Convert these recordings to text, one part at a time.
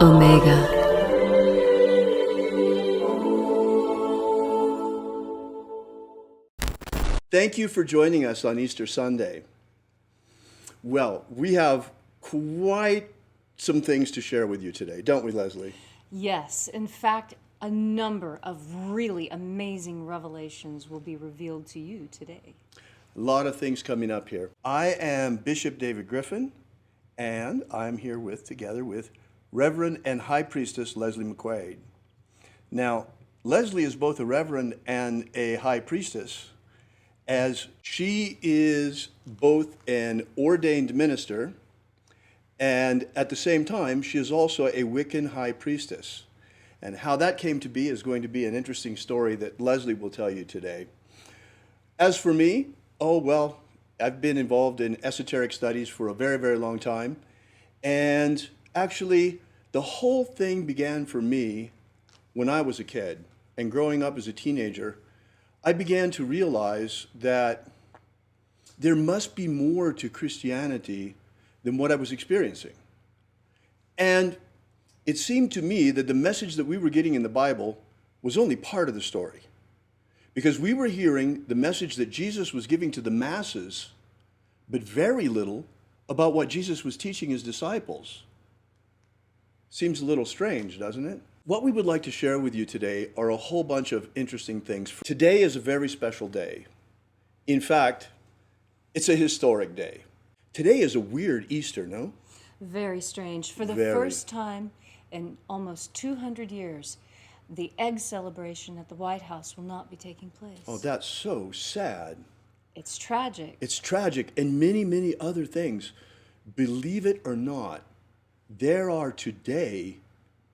Omega. Thank you for joining us on Easter Sunday. Well, we have quite some things to share with you today, don't we, Leslie? Yes, in fact, a number of really amazing revelations will be revealed to you today. A lot of things coming up here. I am Bishop David Griffin, and I'm here together with Reverend and High Priestess Leslie McQuade. Now, Leslie is both a Reverend and a High Priestess, as she is both an ordained minister, and at the same time, she is also a Wiccan High Priestess. And how that came to be is going to be an interesting story that Leslie will tell you today. As for me, I've been involved in esoteric studies for a very, very long time. And actually, the whole thing began for me when I was a kid. And growing up as a teenager, I began to realize that there must be more to Christianity than what I was experiencing. And it seemed to me that the message that we were getting in the Bible was only part of the story. Because we were hearing the message that Jesus was giving to the masses, but very little about what Jesus was teaching his disciples. Seems a little strange, doesn't it? What we would like to share with you today are a whole bunch of interesting things. Today is a very special day. In fact, it's a historic day. Today is a weird Easter, no? Very strange. For the first time in almost 200 years, the egg celebration at the White House will not be taking place. Oh, that's so sad. It's tragic. It's tragic, and many, many other things. Believe it or not, there are today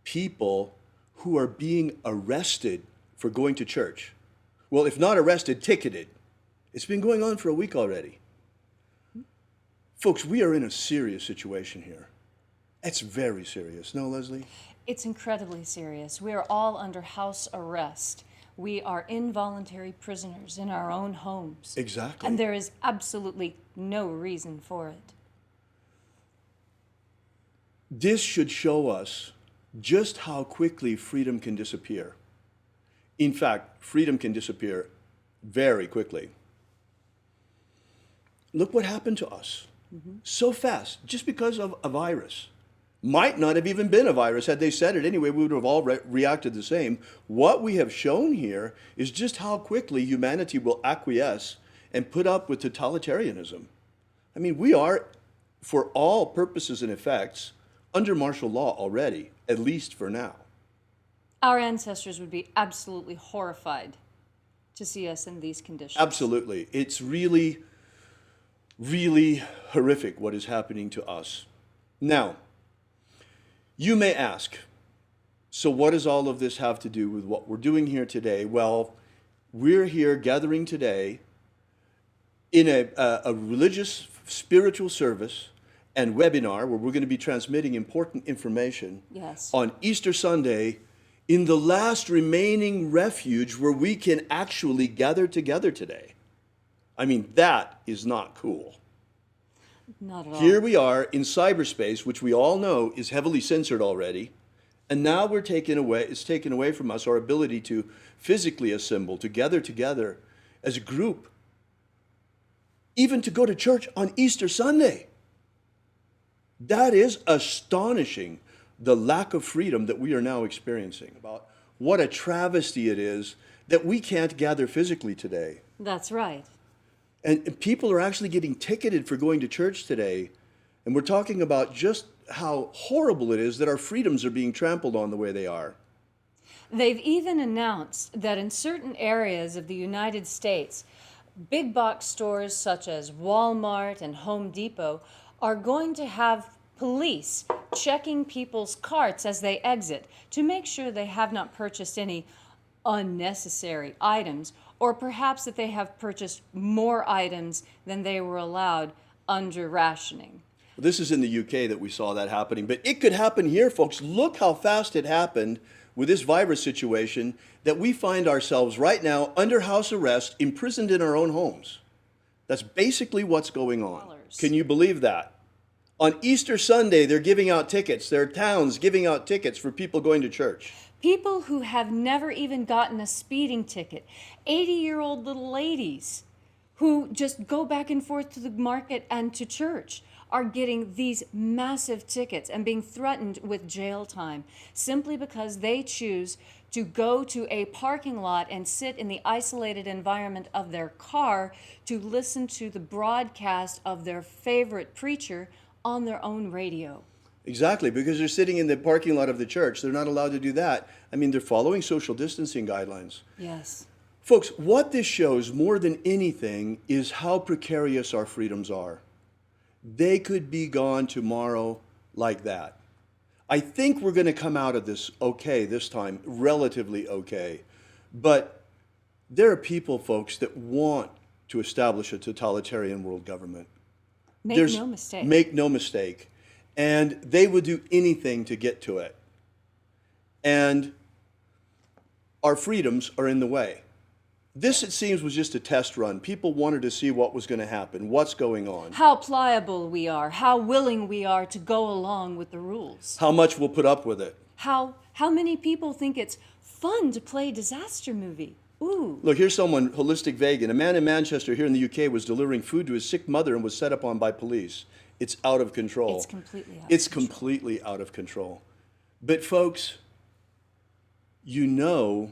people who are being arrested for going to church. Well, if not arrested, ticketed. It's been going on for a week already. Folks, we are in a serious situation here. It's very serious. No, Leslie? It's incredibly serious. We are all under house arrest. We are involuntary prisoners in our own homes. Exactly. And there is absolutely no reason for it. This should show us just how quickly freedom can disappear. In fact, freedom can disappear very quickly. Look what happened to us. So fast, just because of a virus. Might not have even been a virus. Had they said it anyway, we would have all reacted the same. What we have shown here is just how quickly humanity will acquiesce and put up with totalitarianism. I mean, we are, for all purposes and effects, under martial law already, at least for now. Our ancestors would be absolutely horrified to see us in these conditions. Absolutely. It's really, really horrific what is happening to us. Now, you may ask, so what does all of this have to do with what we're doing here today? Well, we're here gathering today in a religious, spiritual service and webinar where we're going to be transmitting important information on Easter Sunday in the last remaining refuge where we can actually gather together today. I mean, that is not cool. Not at all. Here we are in cyberspace, which we all know is heavily censored already, and now it's taken away from us our ability to physically assemble, to gather together as a group, even to go to church on Easter Sunday. That is astonishing, the lack of freedom that we are now experiencing. About what a travesty it is that we can't gather physically today. That's right. And people are actually getting ticketed for going to church today. And we're talking about just how horrible it is that our freedoms are being trampled on the way they are. They've even announced that in certain areas of the United States, big box stores such as Walmart and Home Depot are going to have police checking people's carts as they exit to make sure they have not purchased any unnecessary items, or perhaps that they have purchased more items than they were allowed under rationing. This is in the UK that we saw that happening, but it could happen here, folks. Look how fast it happened with this virus situation that we find ourselves right now under house arrest, imprisoned in our own homes. That's basically what's going on. Can you believe that? On Easter Sunday, they're giving out tickets. There are towns giving out tickets for people going to church. People who have never even gotten a speeding ticket, 80-year-old little ladies who just go back and forth to the market and to church are getting these massive tickets and being threatened with jail time simply because they choose to go to a parking lot and sit in the isolated environment of their car to listen to the broadcast of their favorite preacher on their own radio. Exactly, because they're sitting in the parking lot of the church. They're not allowed to do that. I mean, they're following social distancing guidelines. Yes. Folks, what this shows more than anything is how precarious our freedoms are. They could be gone tomorrow like that. I think we're going to come out of this okay this time, relatively okay. But there are people, folks, that want to establish a totalitarian world government. Make no mistake. Make no mistake. And they would do anything to get to it. And our freedoms are in the way. This, it seems, was just a test run. People wanted to see what was going to happen, what's going on. How pliable we are, how willing we are to go along with the rules. How much we'll put up with it. How many people think it's fun to play disaster movie? Ooh. Look, here's someone, holistic vegan. A man in Manchester here in the UK was delivering food to his sick mother and was set up on by police. It's out of control. It's completely out of It's control. completely out of control. But folks, you know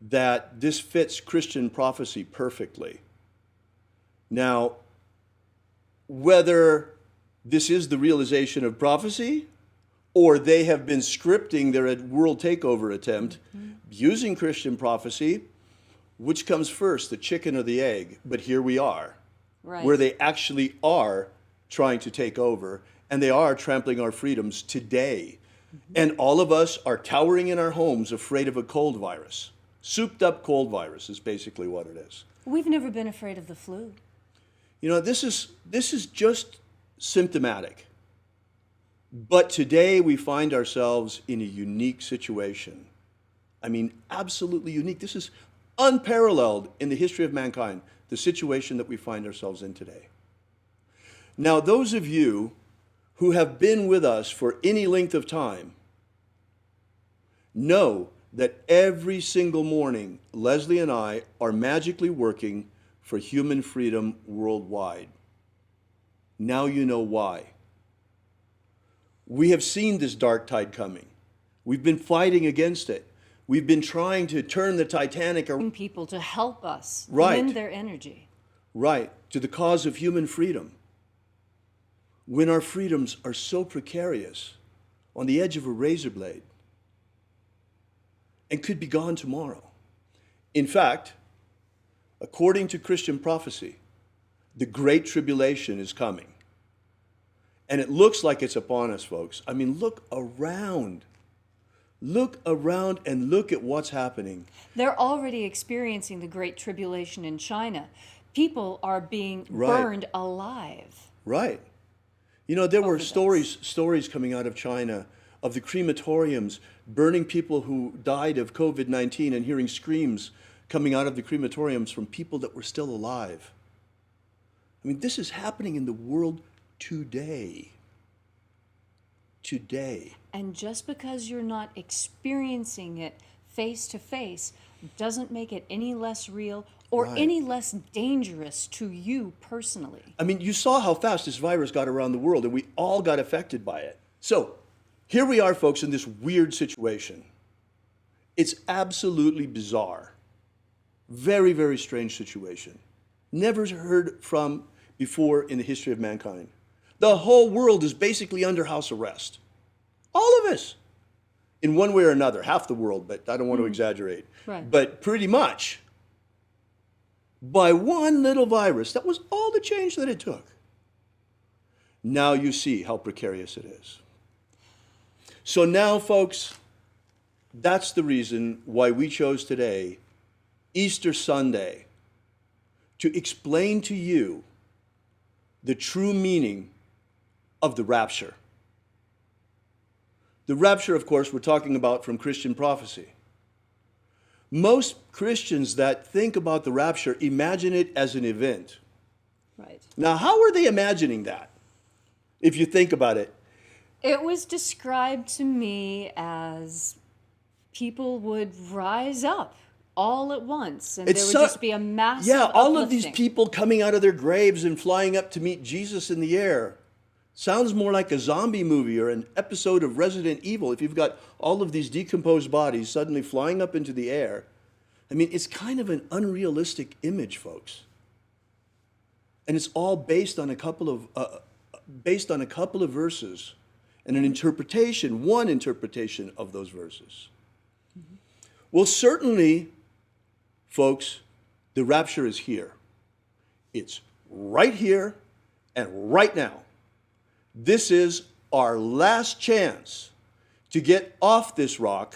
that this fits Christian prophecy perfectly. Now, whether this is the realization of prophecy or they have been scripting their world takeover attempt using Christian prophecy, which comes first, the chicken or the egg? But here we are, Right. where they actually are trying to take over, and they are trampling our freedoms today. And all of us are cowering in our homes afraid of a cold virus. Souped up cold virus is basically what it is. We've never been afraid of the flu. You know, this is just symptomatic. But today we find ourselves in a unique situation. I mean, absolutely unique. This is unparalleled in the history of mankind, the situation that we find ourselves in today. Now, those of you who have been with us for any length of time know that every single morning, Leslie and I are magically working for human freedom worldwide. Now you know why. We have seen this dark tide coming. We've been fighting against it. We've been trying to turn the Titanic around. People to help us Right. lend their energy. Right, to the cause of human freedom. When our freedoms are so precarious, on the edge of a razor blade, and could be gone tomorrow. In fact, according to Christian prophecy, the Great Tribulation is coming. And it looks like it's upon us, folks. I mean, look around. Look around and look at what's happening. They're already experiencing the Great Tribulation in China. People are being Right. burned alive. Right. You know, there were Overdose. stories coming out of China of the crematoriums burning people who died of COVID-19 and hearing screams coming out of the crematoriums from people that were still alive. I mean, this is happening in the world today. Today. And just because you're not experiencing it face to face doesn't make it any less real or Right. any less dangerous to you personally. I mean, you saw how fast this virus got around the world, and we all got affected by it. So, here we are, folks, in this weird situation. It's absolutely bizarre. Very, very strange situation. Never heard from before in the history of mankind. The whole world is basically under house arrest. All of us. In one way or another. Half the world, but I don't want to exaggerate. Right. But pretty much. By one little virus. That was all the change that it took. Now you see how precarious it is. So now, folks, that's the reason why we chose today, Easter Sunday, to explain to you the true meaning of the rapture. The rapture, of course, we're talking about from Christian prophecy. Most Christians that think about the rapture imagine it as an event. Right. Now, how are they imagining that? if you think about it. It was described to me as people would rise up all at once, and there would just be a massive Yeah, all of these uplifting. people coming out of their graves and flying up to meet Jesus in the air. Sounds more like a zombie movie or an episode of Resident Evil if you've got all of these decomposed bodies suddenly flying up into the air. I mean, it's kind of an unrealistic image, folks. And it's all based on a couple of verses and an interpretation, one interpretation of those verses. Mm-hmm. Well, certainly, folks, the rapture is here. It's right here and right now. This is our last chance to get off this rock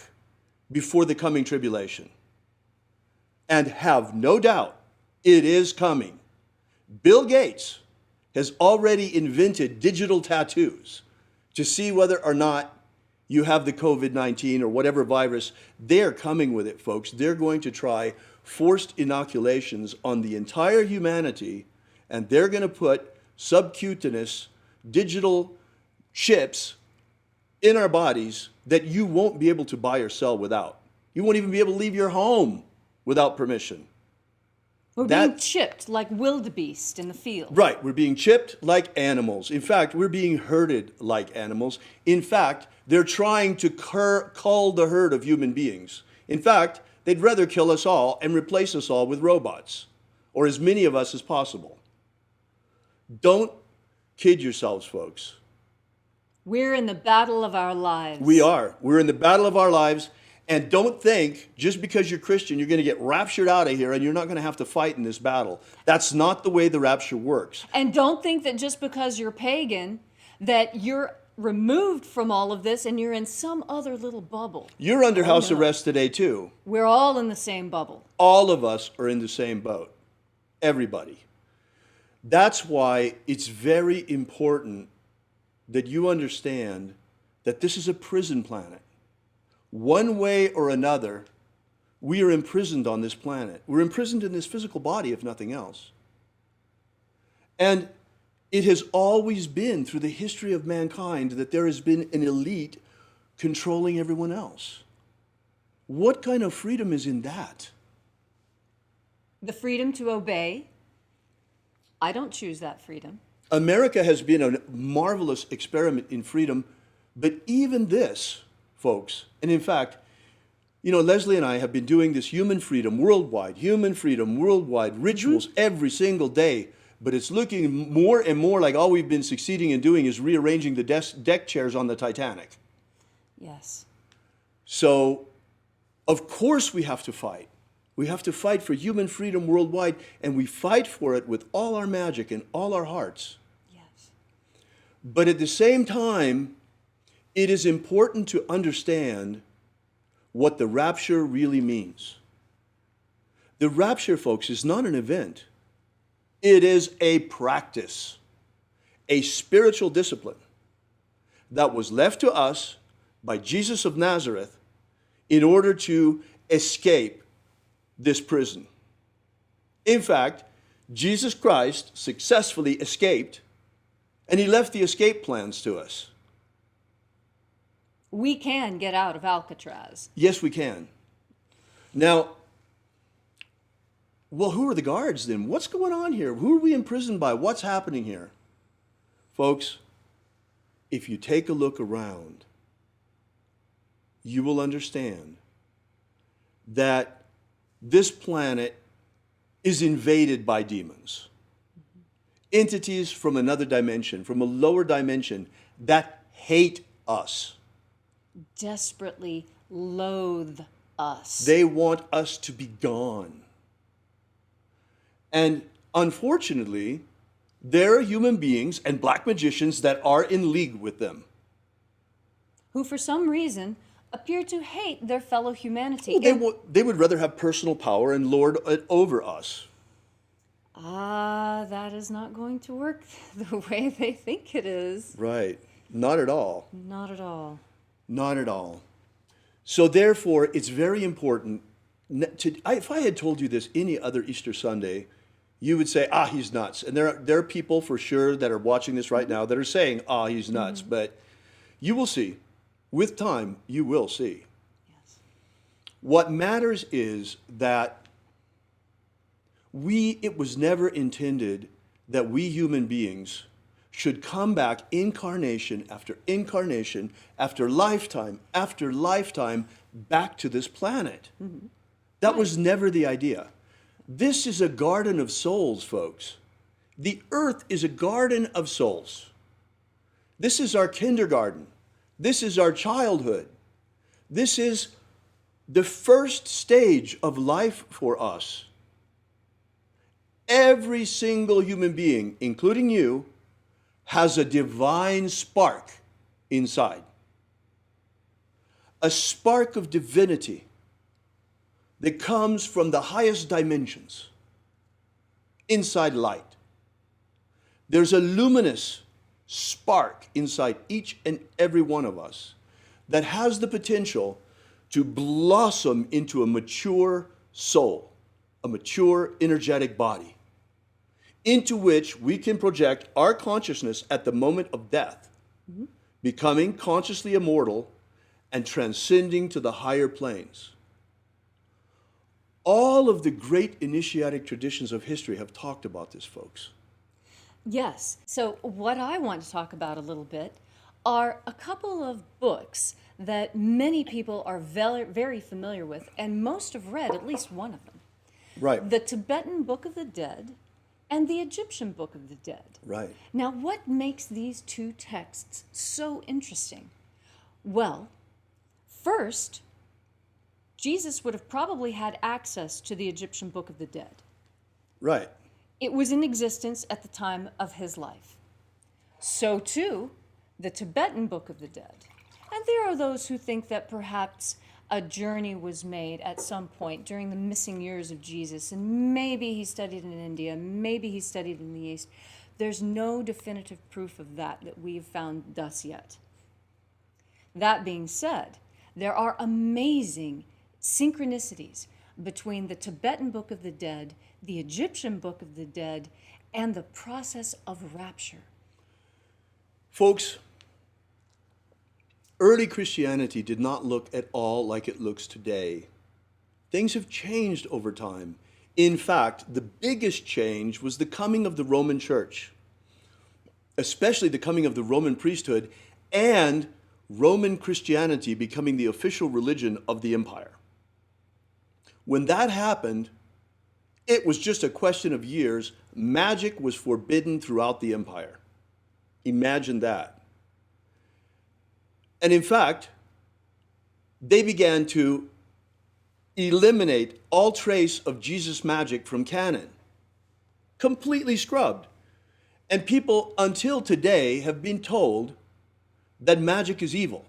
before the coming tribulation. And have no doubt, it is coming. Bill Gates has already invented digital tattoos to see whether or not you have the COVID-19 or whatever virus. They're coming with it, folks. They're going to try forced inoculations on the entire humanity, and they're going to put subcutaneous digital chips in our bodies that you won't be able to buy or sell without. You won't even be able to leave your home without permission. We're being chipped like wildebeest in the field. Right, we're being chipped like animals. In fact, we're being herded like animals. In fact, they're trying to cull the herd of human beings. In fact, they'd rather kill us all and replace us all with robots, or as many of us as possible. Don't kid yourselves, folks. We're in the battle of our lives. We are. We're in the battle of our lives. And don't think, just because you're Christian, you're going to get raptured out of here and you're not going to have to fight in this battle. That's not the way the rapture works. And don't think that just because you're pagan, that you're removed from all of this and you're in some other little bubble. You're under house no. arrest today, too. We're all in the same bubble. All of us are in the same boat. Everybody. That's why it's very important that you understand that this is a prison planet. One way or another, we are imprisoned on this planet. We're imprisoned in this physical body, if nothing else. And it has always been through the history of mankind that there has been an elite controlling everyone else. What kind of freedom is in that? The freedom to obey. I don't choose that freedom. America has been a marvelous experiment in freedom, but even this, folks, and in fact, you know, Leslie and I have been doing this human freedom worldwide rituals every single day, but it's looking more and more like all we've been succeeding in doing is rearranging the deck chairs on the Titanic. Yes. So, of course we have to fight. We have to fight for human freedom worldwide, and we fight for it with all our magic and all our hearts. Yes. But at the same time, it is important to understand what the rapture really means. The rapture, folks, is not an event. It is a practice, a spiritual discipline that was left to us by Jesus of Nazareth in order to escape this prison. In fact, Jesus Christ successfully escaped, and he left the escape plans to us. We can get out of Alcatraz. Yes, we can. Now, well, who are the guards then? What's going on here? Who are we imprisoned by? What's happening here? Folks, if you take a look around, you will understand that this planet is invaded by demons. Entities from another dimension, from a lower dimension, that hate us. Desperately loathe us. They want us to be gone. And unfortunately, there are human beings and black magicians that are in league with them. Who, for some reason, appear to hate their fellow humanity. Well, they would rather have personal power and lord it over us. That is not going to work the way they think it is. Right. Not at all. Not at all. Not at all. So therefore, it's very important. If I had told you this any other Easter Sunday, you would say, ah, he's nuts. And there are people for sure that are watching this right now that are saying, ah, he's nuts. But you will see. With time, you will see. Yes. What matters is that it was never intended that we human beings should come back incarnation after lifetime after lifetime back to this planet. That was never the idea. This is a garden of souls, folks. The earth is a garden of souls. This is our kindergarten. This is our childhood. This is the first stage of life for us. Every single human being, including you, has a divine spark inside. A spark of divinity that comes from the highest dimensions, inside light. There's a luminous spark inside each and every one of us that has the potential to blossom into a mature soul, a mature energetic body, into which we can project our consciousness at the moment of death, becoming consciously immortal and transcending to the higher planes. All of the great initiatic traditions of history have talked about this, folks. Yes. So what I want to talk about a little bit are a couple of books that many people are very familiar with, and most have read at least one of them. Right. The Tibetan Book of the Dead and the Egyptian Book of the Dead. Right. Now, what makes these two texts so interesting? Well, first, Jesus would have probably had access to the Egyptian Book of the Dead. Right. It was in existence at the time of his life. So too, the Tibetan Book of the Dead. And there are those who think that perhaps a journey was made at some point during the missing years of Jesus, and maybe he studied in India, maybe he studied in the East. There's no definitive proof of that we've found thus yet. That being said, there are amazing synchronicities between the Tibetan Book of the Dead, the Egyptian Book of the Dead, and the process of rapture. Folks, early Christianity did not look at all like it looks today. Things have changed over time. In fact, the biggest change was the coming of the Roman Church, especially the coming of the Roman priesthood and Roman Christianity becoming the official religion of the empire. When that happened, it was just a question of years. Magic was forbidden throughout the empire. Imagine that. And in fact, they began to eliminate all trace of Jesus' magic from canon, completely scrubbed. And people until today have been told that magic is evil.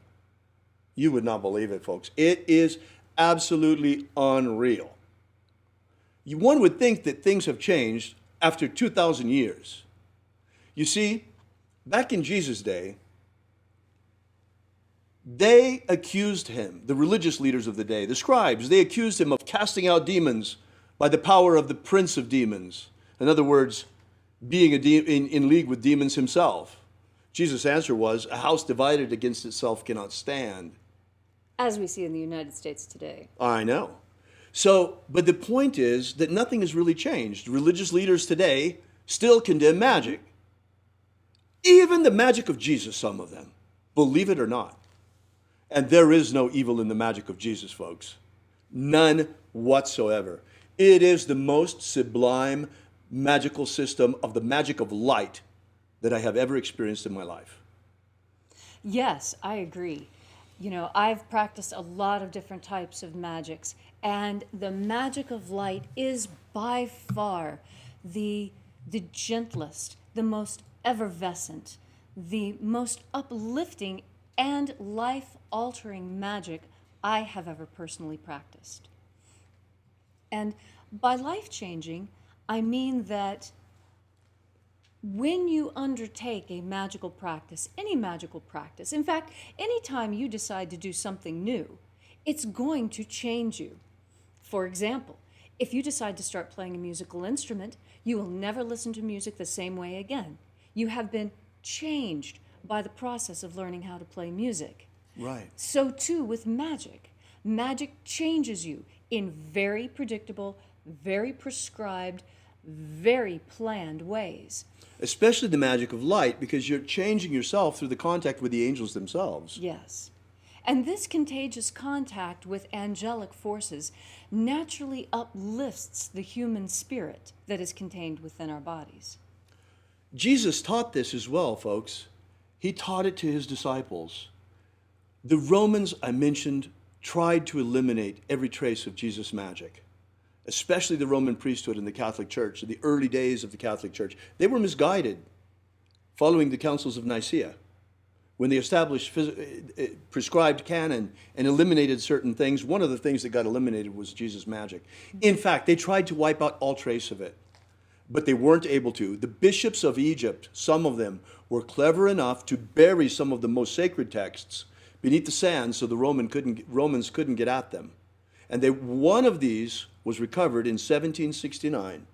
You would not believe it, folks. It is absolutely unreal. One would think that things have changed after 2,000 years. You see, back in Jesus' day, they accused him, the religious leaders of the day, the scribes, they accused him of casting out demons by the power of the prince of demons. In other words, being in league with demons himself. Jesus' answer was, a house divided against itself cannot stand. As we see in the United States today. I know. So, but the point is that nothing has really changed. Religious leaders today still condemn magic. Even the magic of Jesus, some of them, believe it or not. And there is no evil in the magic of Jesus, folks. None whatsoever. It is the most sublime magical system of the magic of light that I have ever experienced in my life. Yes, I agree. You know, I've practiced a lot of different types of magics, and the magic of light is by far the gentlest, the most effervescent, the most uplifting and life-altering magic I have ever personally practiced. And by life-changing, I mean that when you undertake a magical practice, any magical practice, in fact, anytime you decide to do something new, it's going to change you. For example, If you decide to start playing a musical instrument, you will never listen to music the same way again. You have been changed by the process of learning how to play music. Right. So too with magic. Magic changes you in very predictable, very prescribed, very planned ways. Especially the magic of light, because you're changing yourself through the contact with the angels themselves. Yes. And this contagious contact with angelic forces naturally uplifts the human spirit that is contained within our bodies. Jesus taught this as well, folks. He taught it to his disciples. The Romans, I mentioned, tried to eliminate every trace of Jesus' magic, especially the Roman priesthood and the Catholic Church, in the early days of the Catholic Church. They were misguided following the councils of Nicaea, when they established prescribed canon and eliminated certain things. One of the things that got eliminated was Jesus' magic. In fact, they tried to wipe out all trace of it, but they weren't able to. The bishops of Egypt, some of them, were clever enough to bury some of the most sacred texts beneath the sand so the Romans couldn't get at them. And one of these was recovered in 1769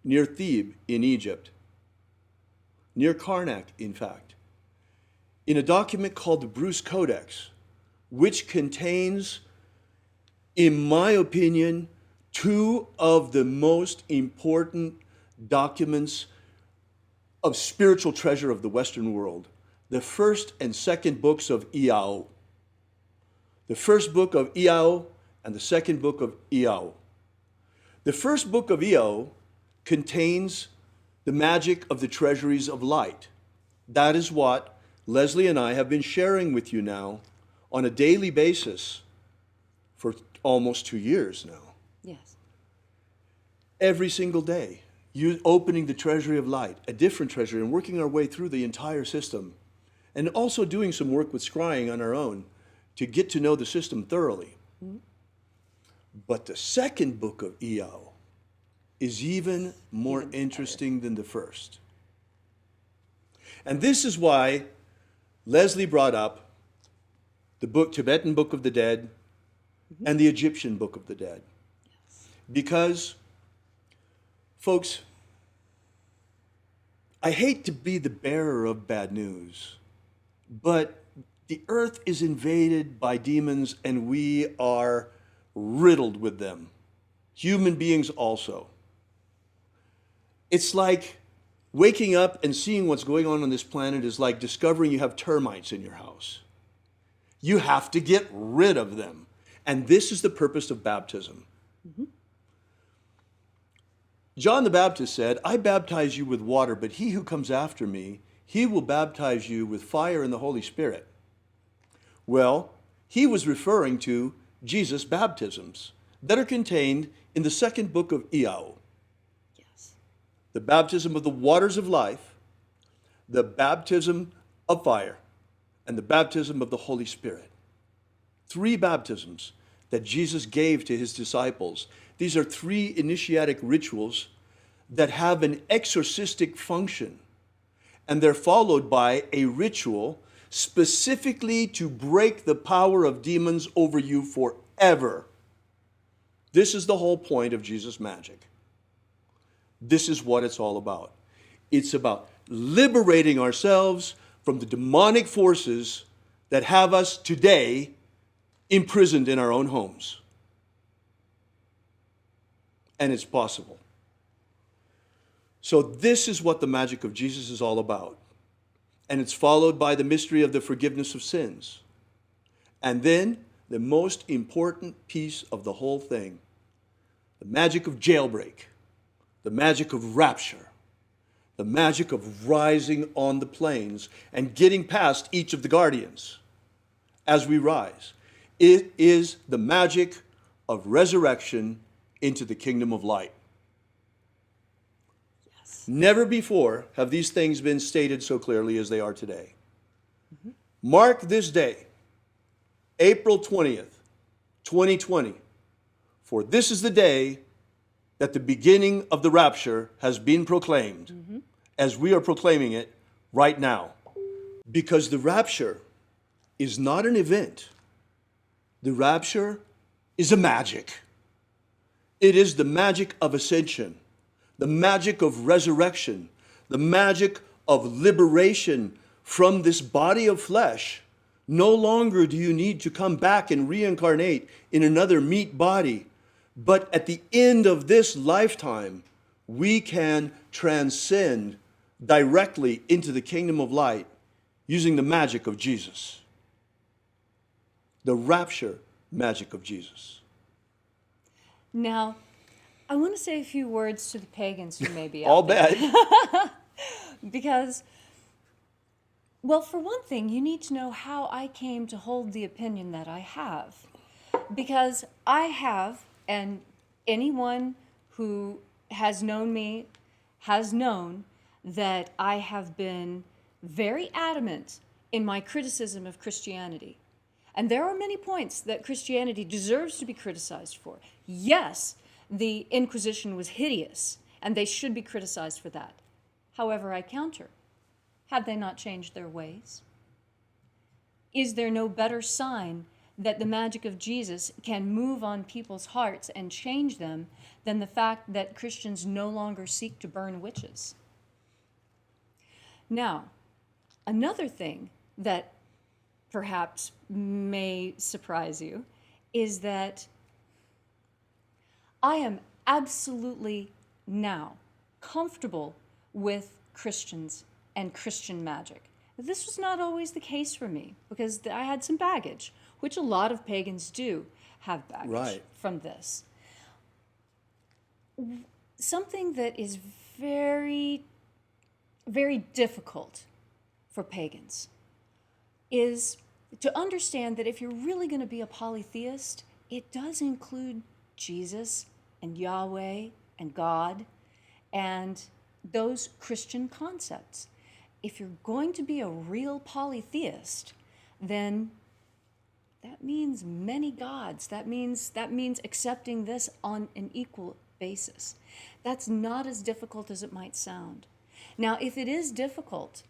near Thebes in Egypt, near Karnak, in fact, in a document called the Bruce Codex, which contains, in my opinion, two of the most important documents of spiritual treasure of the Western world. The first and second books of Iao. The first book of Iao and the second book of Iao. The first book of Iao contains the magic of the treasuries of light. That is what Leslie and I have been sharing with you now on a daily basis for almost 2 years now. Yes. Every single day, you opening the treasury of light, a different treasury, and working our way through the entire system. And also doing some work with scrying on our own to get to know the system thoroughly. Mm-hmm. But the second book of Iao is even more interesting than the first. And this is why Leslie brought up the Tibetan Book of the Dead and the Egyptian Book of the Dead. Yes. Because, folks, I hate to be the bearer of bad news, but the earth is invaded by demons and we are riddled with them. Human beings also. It's like waking up and seeing what's going on this planet is like discovering you have termites in your house. You have to get rid of them. And this is the purpose of baptism. Mm-hmm. John the Baptist said, I baptize you with water, but he who comes after me, he will baptize you with fire and the Holy Spirit. Well, he was referring to Jesus' baptisms that are contained in the second book of Iao. The baptism of the waters of life, the baptism of fire, and the baptism of the Holy Spirit. 3 baptisms that Jesus gave to his disciples. These are 3 initiatic rituals that have an exorcistic function. And they're followed by a ritual specifically to break the power of demons over you forever. This is the whole point of Jesus' magic. This is what it's all about. It's about liberating ourselves from the demonic forces that have us today imprisoned in our own homes. And it's possible. So this is what the magic of Jesus is all about. And it's followed by the mystery of the forgiveness of sins. And then the most important piece of the whole thing, the magic of jailbreak. The magic of rapture, the magic of rising on the plains and getting past each of the guardians as we rise. It is the magic of resurrection into the kingdom of light. Yes. Never before have these things been stated so clearly as they are today. Mm-hmm. Mark this day, April 20th, 2020, for this is the day that the beginning of the rapture has been proclaimed, as we are proclaiming it right now. Because the rapture is not an event. The rapture is a magic. It is the magic of ascension, the magic of resurrection, the magic of liberation from this body of flesh. No longer do you need to come back and reincarnate in another meat body. But at the end of this lifetime, we can transcend directly into the kingdom of light using the magic of Jesus. The rapture magic of Jesus. Now, I want to say a few words to the pagans who may be out I'll there. bet. Because, well, for one thing, you need to know how I came to hold the opinion that I have. Because I have, and anyone who has known me has known that I have been very adamant in my criticism of Christianity. And there are many points that Christianity deserves to be criticized for. Yes, the Inquisition was hideous, and they should be criticized for that. However, I counter. Have they not changed their ways? Is there no better sign that the magic of Jesus can move on people's hearts and change them than the fact that Christians no longer seek to burn witches? Now, another thing that perhaps may surprise you is that I am absolutely now comfortable with Christians and Christian magic. This was not always the case for me because I had some baggage, which a lot of pagans do have baggage from this. Something that is very, very difficult for pagans is to understand that if you're really going to be a polytheist, it does include Jesus and Yahweh and God and those Christian concepts. If you're going to be a real polytheist, then that means many gods. That means accepting this on an equal basis. That's not as difficult as it might sound. Now, if it is difficult,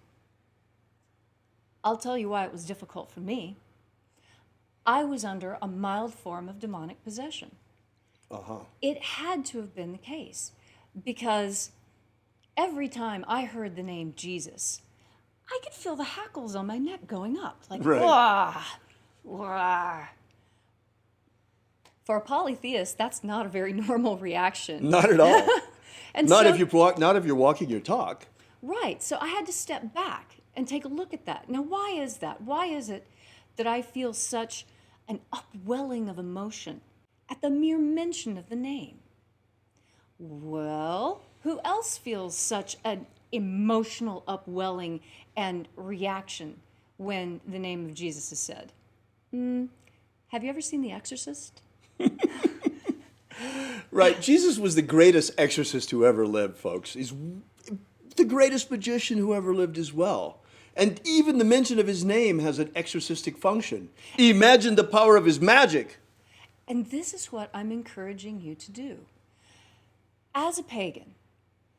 I'll tell you why it was difficult for me. I was under a mild form of demonic possession. It had to have been the case because every time I heard the name Jesus, I could feel the hackles on my neck going up, like, wah, wah. For a polytheist, that's not a very normal reaction. Not at all. And not so, if you're walking your talk. Right. So I had to step back and take a look at that. Now, why is that? Why is it that I feel such an upwelling of emotion at the mere mention of the name? Well, who else feels such an emotional upwelling and reaction when the name of Jesus is said? Have you ever seen The Exorcist? Right. Jesus was the greatest exorcist who ever lived, folks. He's the greatest magician who ever lived as well. And even the mention of his name has an exorcistic function. Imagine the power of his magic. And this is what I'm encouraging you to do. As a pagan,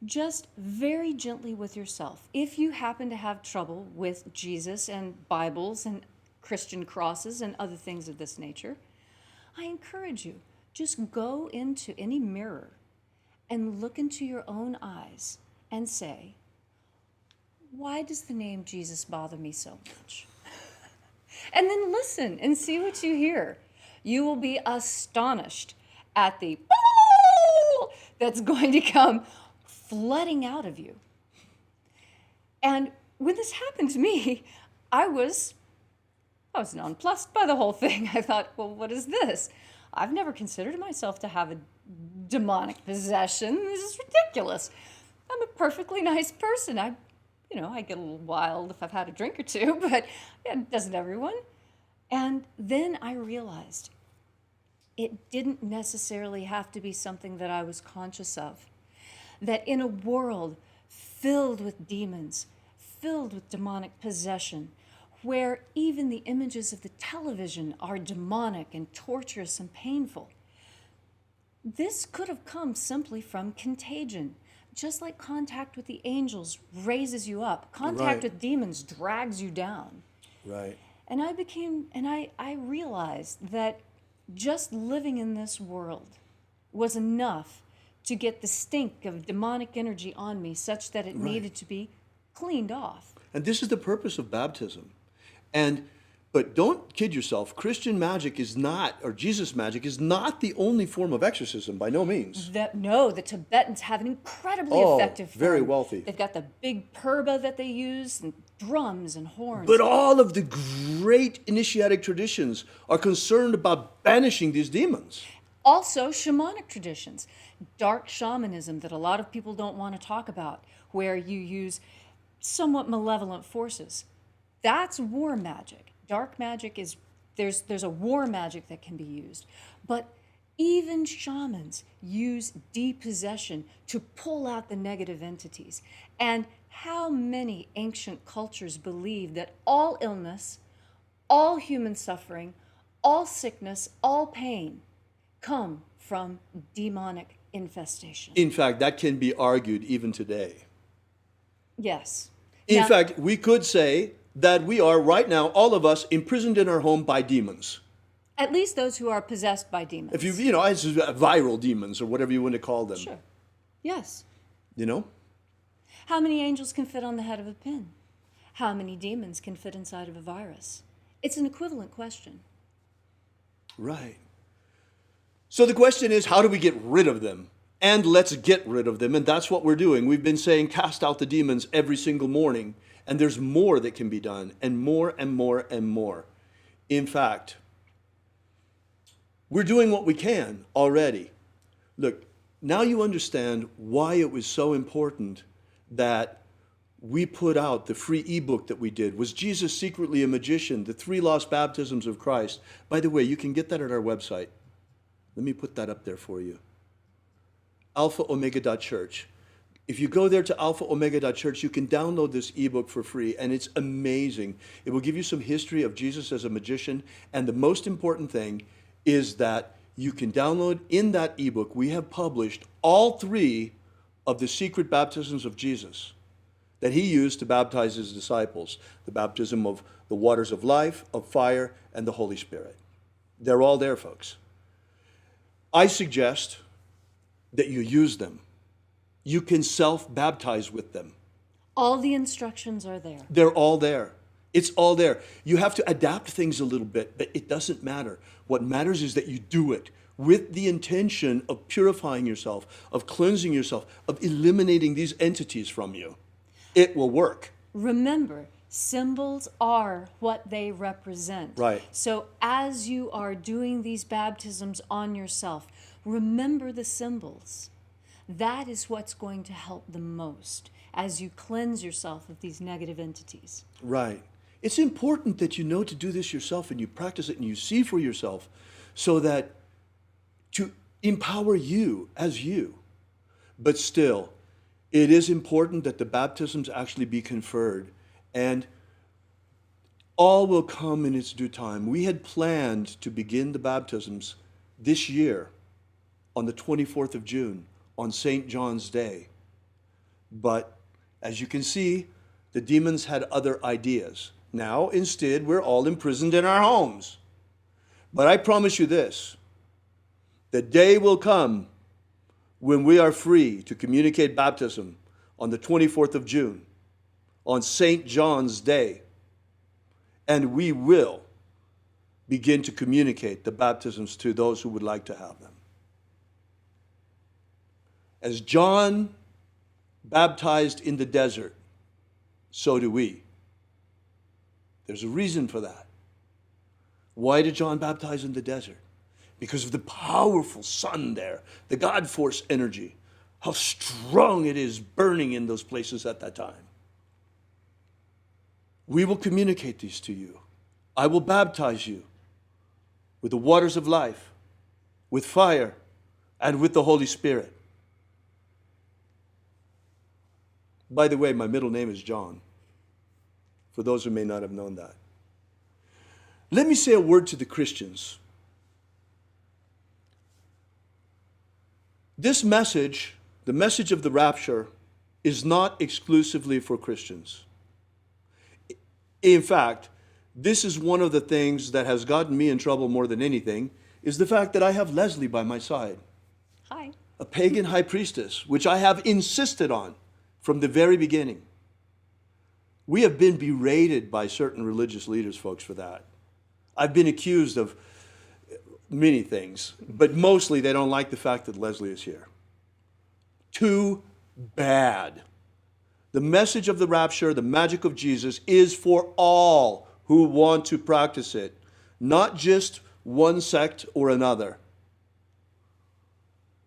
just very gently with yourself. If you happen to have trouble with Jesus and Bibles and Christian crosses and other things of this nature, I encourage you, just go into any mirror and look into your own eyes and say, why does the name Jesus bother me so much? And then listen and see what you hear. You will be astonished at the that's going to come flooding out of you. And when this happened to me, I was nonplussed by the whole thing. I thought, well, what is this? I've never considered myself to have a demonic possession. This is ridiculous. I'm a perfectly nice person. I get a little wild if I've had a drink or two, but doesn't everyone? And then I realized it didn't necessarily have to be something that I was conscious of. That in a world filled with demons, filled with demonic possession, where even the images of the television are demonic and torturous and painful, this could have come simply from contagion. Just like contact with the angels raises you up, contact with demons drags you down. Right. And I realized that just living in this world was enough to get the stink of demonic energy on me such that it needed to be cleaned off. And this is the purpose of baptism. But don't kid yourself. Christian magic is not, or Jesus magic is not the only form of exorcism, by no means. The Tibetans have an incredibly effective form. Very wealthy. They've got the big purba that they use, and drums and horns. But all of the great initiatic traditions are concerned about banishing these demons. Also, shamanic traditions, dark shamanism that a lot of people don't want to talk about, where you use somewhat malevolent forces. That's war magic. Dark magic is, there's a war magic that can be used. But even shamans use depossession to pull out the negative entities. And how many ancient cultures believe that all illness, all human suffering, all sickness, all pain come from demonic infestation? In fact, that can be argued even today. Yes. In fact, we could say that we are right now, all of us, imprisoned in our home by demons. At least those who are possessed by demons. If it's viral demons or whatever you want to call them. Sure. Yes. You know? How many angels can fit on the head of a pin? How many demons can fit inside of a virus? It's an equivalent question. Right. So the question is, how do we get rid of them? And let's get rid of them. And that's what we're doing. We've been saying, cast out the demons every single morning. And there's more that can be done, and more and more and more. In fact, we're doing what we can already. Look, now you understand why it was so important that we put out the free ebook that we did. Was Jesus secretly a magician? The 3 lost baptisms of Christ. By the way, you can get that at our website. Let me put that up there for you. alphaomega.church. If you go there to alphaomega.church, you can download this ebook for free, and it's amazing. It will give you some history of Jesus as a magician, and the most important thing is that you can download in that ebook. We have published all 3 of the secret baptisms of Jesus that he used to baptize his disciples. The baptism of the waters of life, of fire, and the Holy Spirit. They're all there, folks. I suggest that you use them. You can self-baptize with them. All the instructions are there. They're all there. It's all there. You have to adapt things a little bit, but it doesn't matter. What matters is that you do it with the intention of purifying yourself, of cleansing yourself, of eliminating these entities from you. It will work. Remember, symbols are what they represent. Right. So as you are doing these baptisms on yourself, remember the symbols. That is what's going to help the most as you cleanse yourself of these negative entities. Right. It's important that you know to do this yourself and you practice it and you see for yourself so that to empower you as you. But still, it is important that the baptisms actually be conferred, and all will come in its due time. We had planned to begin the baptisms this year on the 24th of June. On St. John's Day. But as you can see, the demons had other ideas. Now, instead, we're all imprisoned in our homes. But I promise you this, the day will come when we are free to communicate baptism on the 24th of June, on St. John's Day. And we will begin to communicate the baptisms to those who would like to have them. As John baptized in the desert, so do we. There's a reason for that. Why did John baptize in the desert? Because of the powerful sun there, the God force energy, how strong it is burning in those places at that time. We will communicate these to you. I will baptize you with the waters of life, with fire, and with the Holy Spirit. By the way, my middle name is John, for those who may not have known that. Let me say a word to the Christians. This message, the message of the rapture, is not exclusively for Christians. In fact, this is one of the things that has gotten me in trouble more than anything, is the fact that I have Leslie by my side. Hi. A pagan high priestess, which I have insisted on from the very beginning. We have been berated by certain religious leaders, folks, for that. I've been accused of many things, but mostly they don't like the fact that Leslie is here. Too bad. The message of the rapture, the magic of Jesus, is for all who want to practice it, not just one sect or another.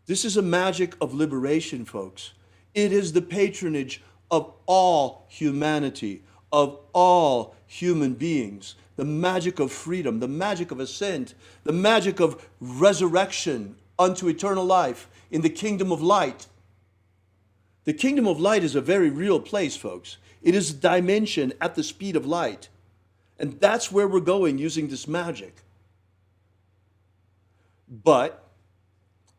This is a magic of liberation, folks. It is the patronage of all humanity, of all human beings. The magic of freedom, the magic of ascent, the magic of resurrection unto eternal life in the kingdom of light. The kingdom of light is a very real place, folks. It is a dimension at the speed of light. And that's where we're going using this magic. But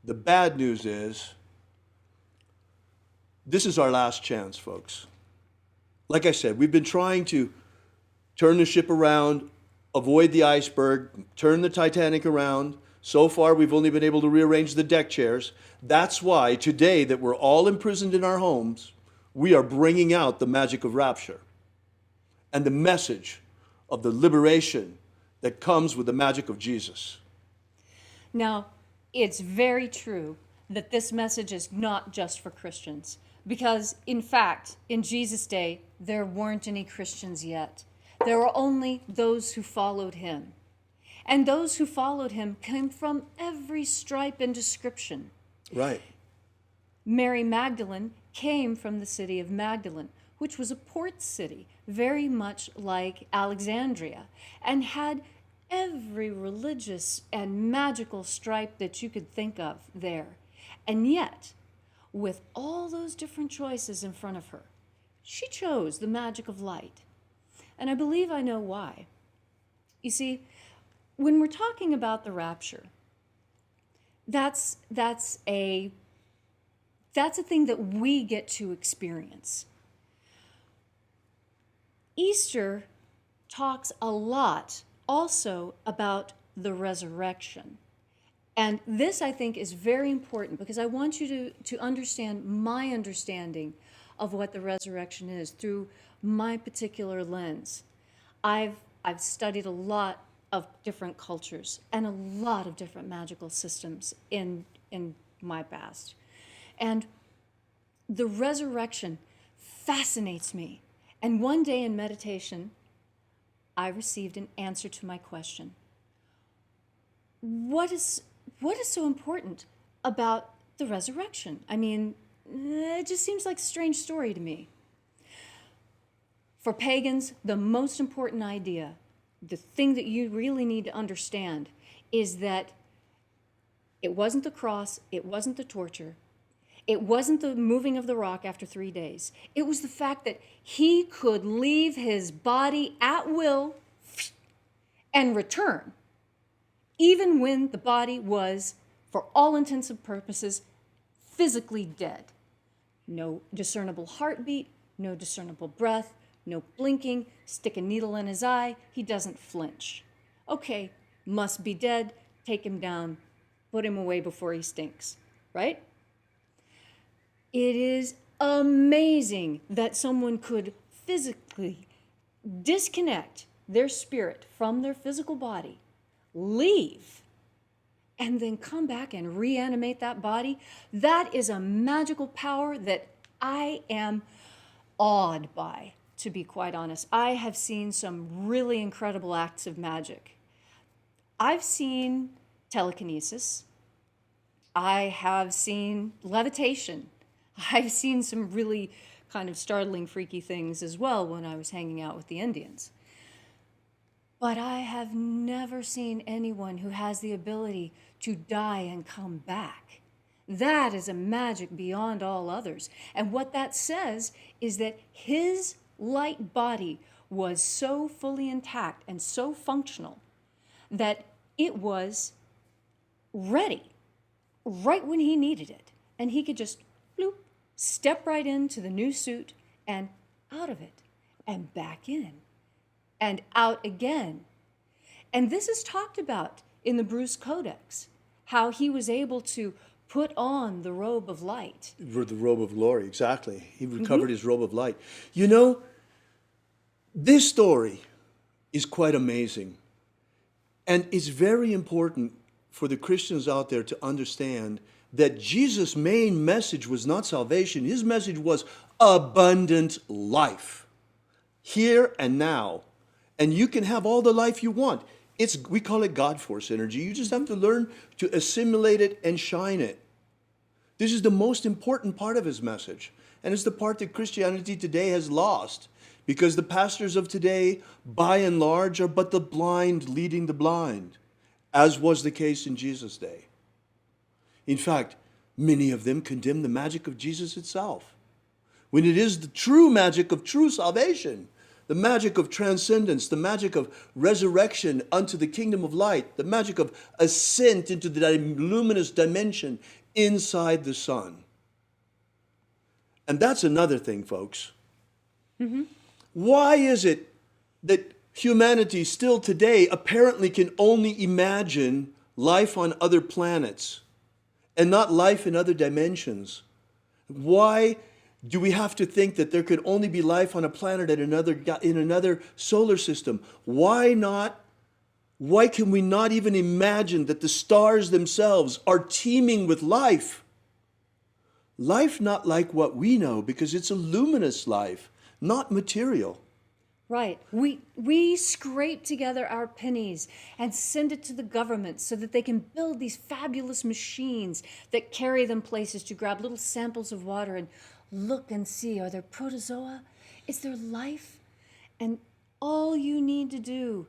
the bad news is, this is our last chance, folks. Like I said, we've been trying to turn the ship around, avoid the iceberg, turn the Titanic around. So far, we've only been able to rearrange the deck chairs. That's why today that we're all imprisoned in our homes, we are bringing out the magic of rapture and the message of the liberation that comes with the magic of Jesus. Now, it's very true that this message is not just for Christians, because in fact, in Jesus' day, there weren't any Christians yet. There were only those who followed him. And those who followed him came from every stripe and description. Right. Mary Magdalene came from the city of Magdalene, which was a port city, very much like Alexandria, and had every religious and magical stripe that you could think of there. And yet, with all those different choices in front of her, she chose the magic of light. And I believe I know why. You see, when we're talking about the rapture, that's a thing that we get to experience. Easter talks a lot also about the resurrection. And this, I think, is very important because I want you to understand my understanding of what the resurrection is through my particular lens. I've studied a lot of different cultures and a lot of different magical systems in my past. And the resurrection fascinates me. And one day in meditation, I received an answer to my question. What is so important about the resurrection? I mean, it just seems like a strange story to me. For pagans, the most important idea, the thing that you really need to understand, is that it wasn't the cross, it wasn't the torture, it wasn't the moving of the rock after 3 days. It was the fact that he could leave his body at will and return, even when the body was, for all intents and purposes, physically dead. No discernible heartbeat, no discernible breath, no blinking, stick a needle in his eye, he doesn't flinch. Okay, must be dead, take him down, put him away before he stinks, right? It is amazing that someone could physically disconnect their spirit from their physical body, leave, and then come back and reanimate that body. That is a magical power that I am awed by, to be quite honest. I have seen some really incredible acts of magic. I've seen telekinesis. I have seen levitation. I've seen some really kind of startling, freaky things as well when I was hanging out with the Indians. But I have never seen anyone who has the ability to die and come back. That is a magic beyond all others. And what that says is that his light body was so fully intact and so functional that it was ready right when he needed it. And he could just bloop, step right into the new suit and out of it and back in and out again. And this is talked about in the Bruce Codex, how he was able to put on the robe of light. The robe of glory, exactly. He recovered his robe of light. You know, this story is quite amazing. And it's very important for the Christians out there to understand that Jesus' main message was not salvation. His message was abundant life, here and now. And you can have all the life you want. We call it God force energy. You just have to learn to assimilate it and shine it. This is the most important part of his message. And it's the part that Christianity today has lost. Because the pastors of today, by and large, are but the blind leading the blind, as was the case in Jesus' day. In fact, many of them condemn the magic of Jesus itself, when it is the true magic of true salvation, the magic of transcendence, the magic of resurrection unto the kingdom of light, the magic of ascent into the luminous dimension inside the sun. And that's another thing, folks. Mm-hmm. Why is it that humanity still today apparently can only imagine life on other planets and not life in other dimensions? Why do we have to think that there could only be life on a planet in another solar system? Why not? Why can we not even imagine that the stars themselves are teeming with life? Life not like what we know, because it's a luminous life, not material. Right. We scrape together our pennies and send it to the government so that they can build these fabulous machines that carry them places to grab little samples of water and look and see, are there protozoa? Is there life? And all you need to do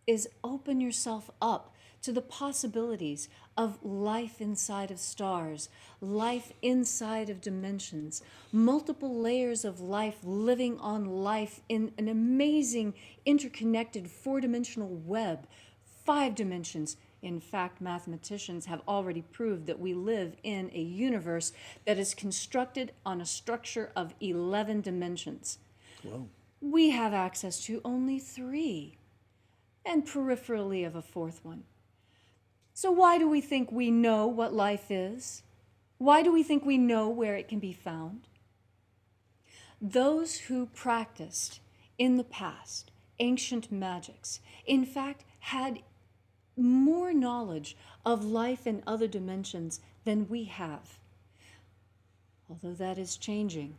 is open yourself up to the possibilities of life inside of stars, life inside of dimensions, multiple layers of life living on life in an amazing interconnected four-dimensional web, 5 dimensions. In fact, mathematicians have already proved that we live in a universe that is constructed on a structure of 11 dimensions. Wow. We have access to only 3, and peripherally of a 4th one. So why do we think we know what life is? Why do we think we know where it can be found? Those who practiced in the past ancient magics, in fact, had more knowledge of life in other dimensions than we have. Although that is changing.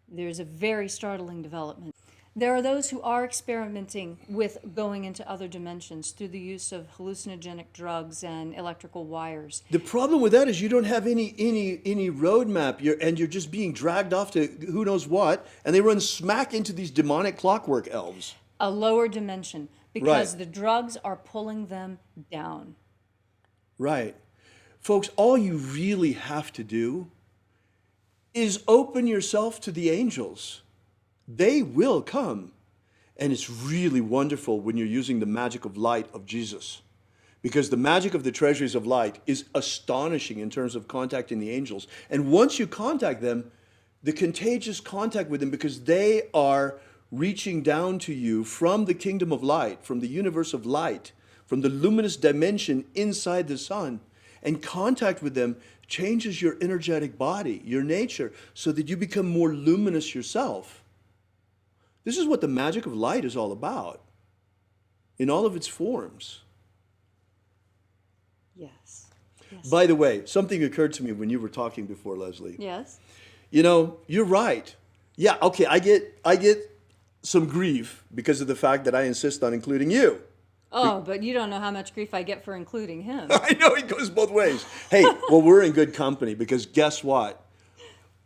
There's a very startling development. There are those who are experimenting with going into other dimensions through the use of hallucinogenic drugs and electrical wires. The problem with that is you don't have any roadmap, and you're just being dragged off to who knows what, and they run smack into these demonic clockwork elves. A lower dimension, because Right. the drugs are pulling them down. Right. Folks, all you really have to do is open yourself to the angels. They will come. And it's really wonderful when you're using the magic of light of Jesus. Because the magic of the treasuries of light is astonishing in terms of contacting the angels. And once you contact them, the contagious contact with them, because they are reaching down to you from the kingdom of light, from the universe of light, from the luminous dimension inside the sun. And contact with them changes your energetic body, your nature, so that you become more luminous yourself. This is what the magic of light is all about, in all of its forms. Yes. By the way, something occurred to me when you were talking before, Leslie. Yes. You know, you're right. Yeah, okay, I get some grief because of the fact that I insist on including you. Oh, but you don't know how much grief I get for including him. I know it goes both ways. Hey, well, we're in good company, because guess what?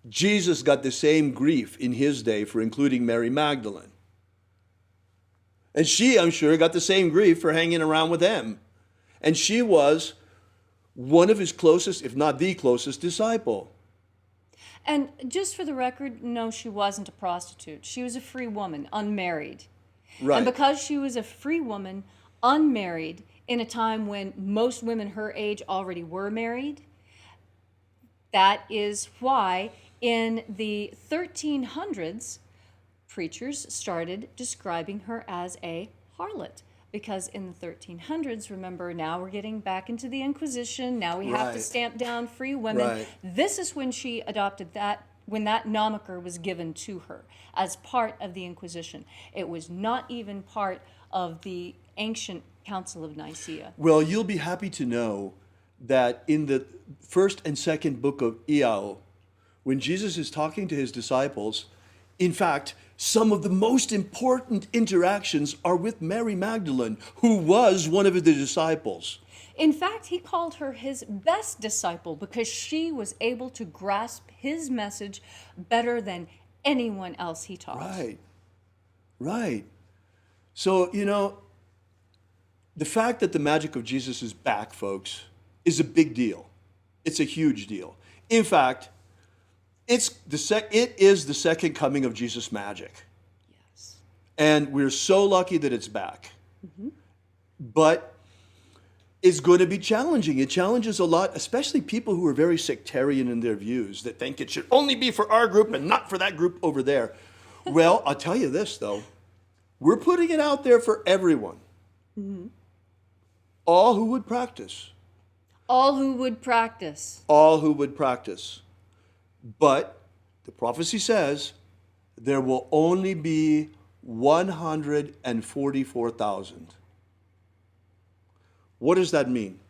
Jesus got the same grief in his day for including Mary Magdalene. And she, I'm sure, got the same grief for hanging around with him. And she was one of his closest, if not the closest, disciple. And just for the record, no, she wasn't a prostitute. She was a free woman, unmarried. Right. And because she was a free woman, unmarried, in a time when most women her age already were married, that is why in the 1300s, preachers started describing her as a harlot, because in the 1300s, remember, now we're getting back into the Inquisition, now we have to Right. stamp down free women. Right. This is when she adopted that, when that moniker was given to her as part of the Inquisition. It was not even part of the ancient Council of Nicaea. Well, you'll be happy to know that in the first and second book of Iao, when Jesus is talking to his disciples, in fact, some of the most important interactions are with Mary Magdalene, who was one of the disciples. In fact, he called her his best disciple because she was able to grasp his message better than anyone else he taught. Right. Right. So, you know, the fact that the magic of Jesus is back, folks, is a big deal. It's a huge deal. In fact, it is the second coming of Jesus' magic. Yes. And we're so lucky that it's back. But it's going to be challenging. It challenges a lot, especially people who are very sectarian in their views, that think it should only be for our group and not for that group over there. Well, I'll tell you this, though. We're putting it out there for everyone. All who would practice. All who would practice. All who would practice. But the prophecy says there will only be 144,000. What does that mean?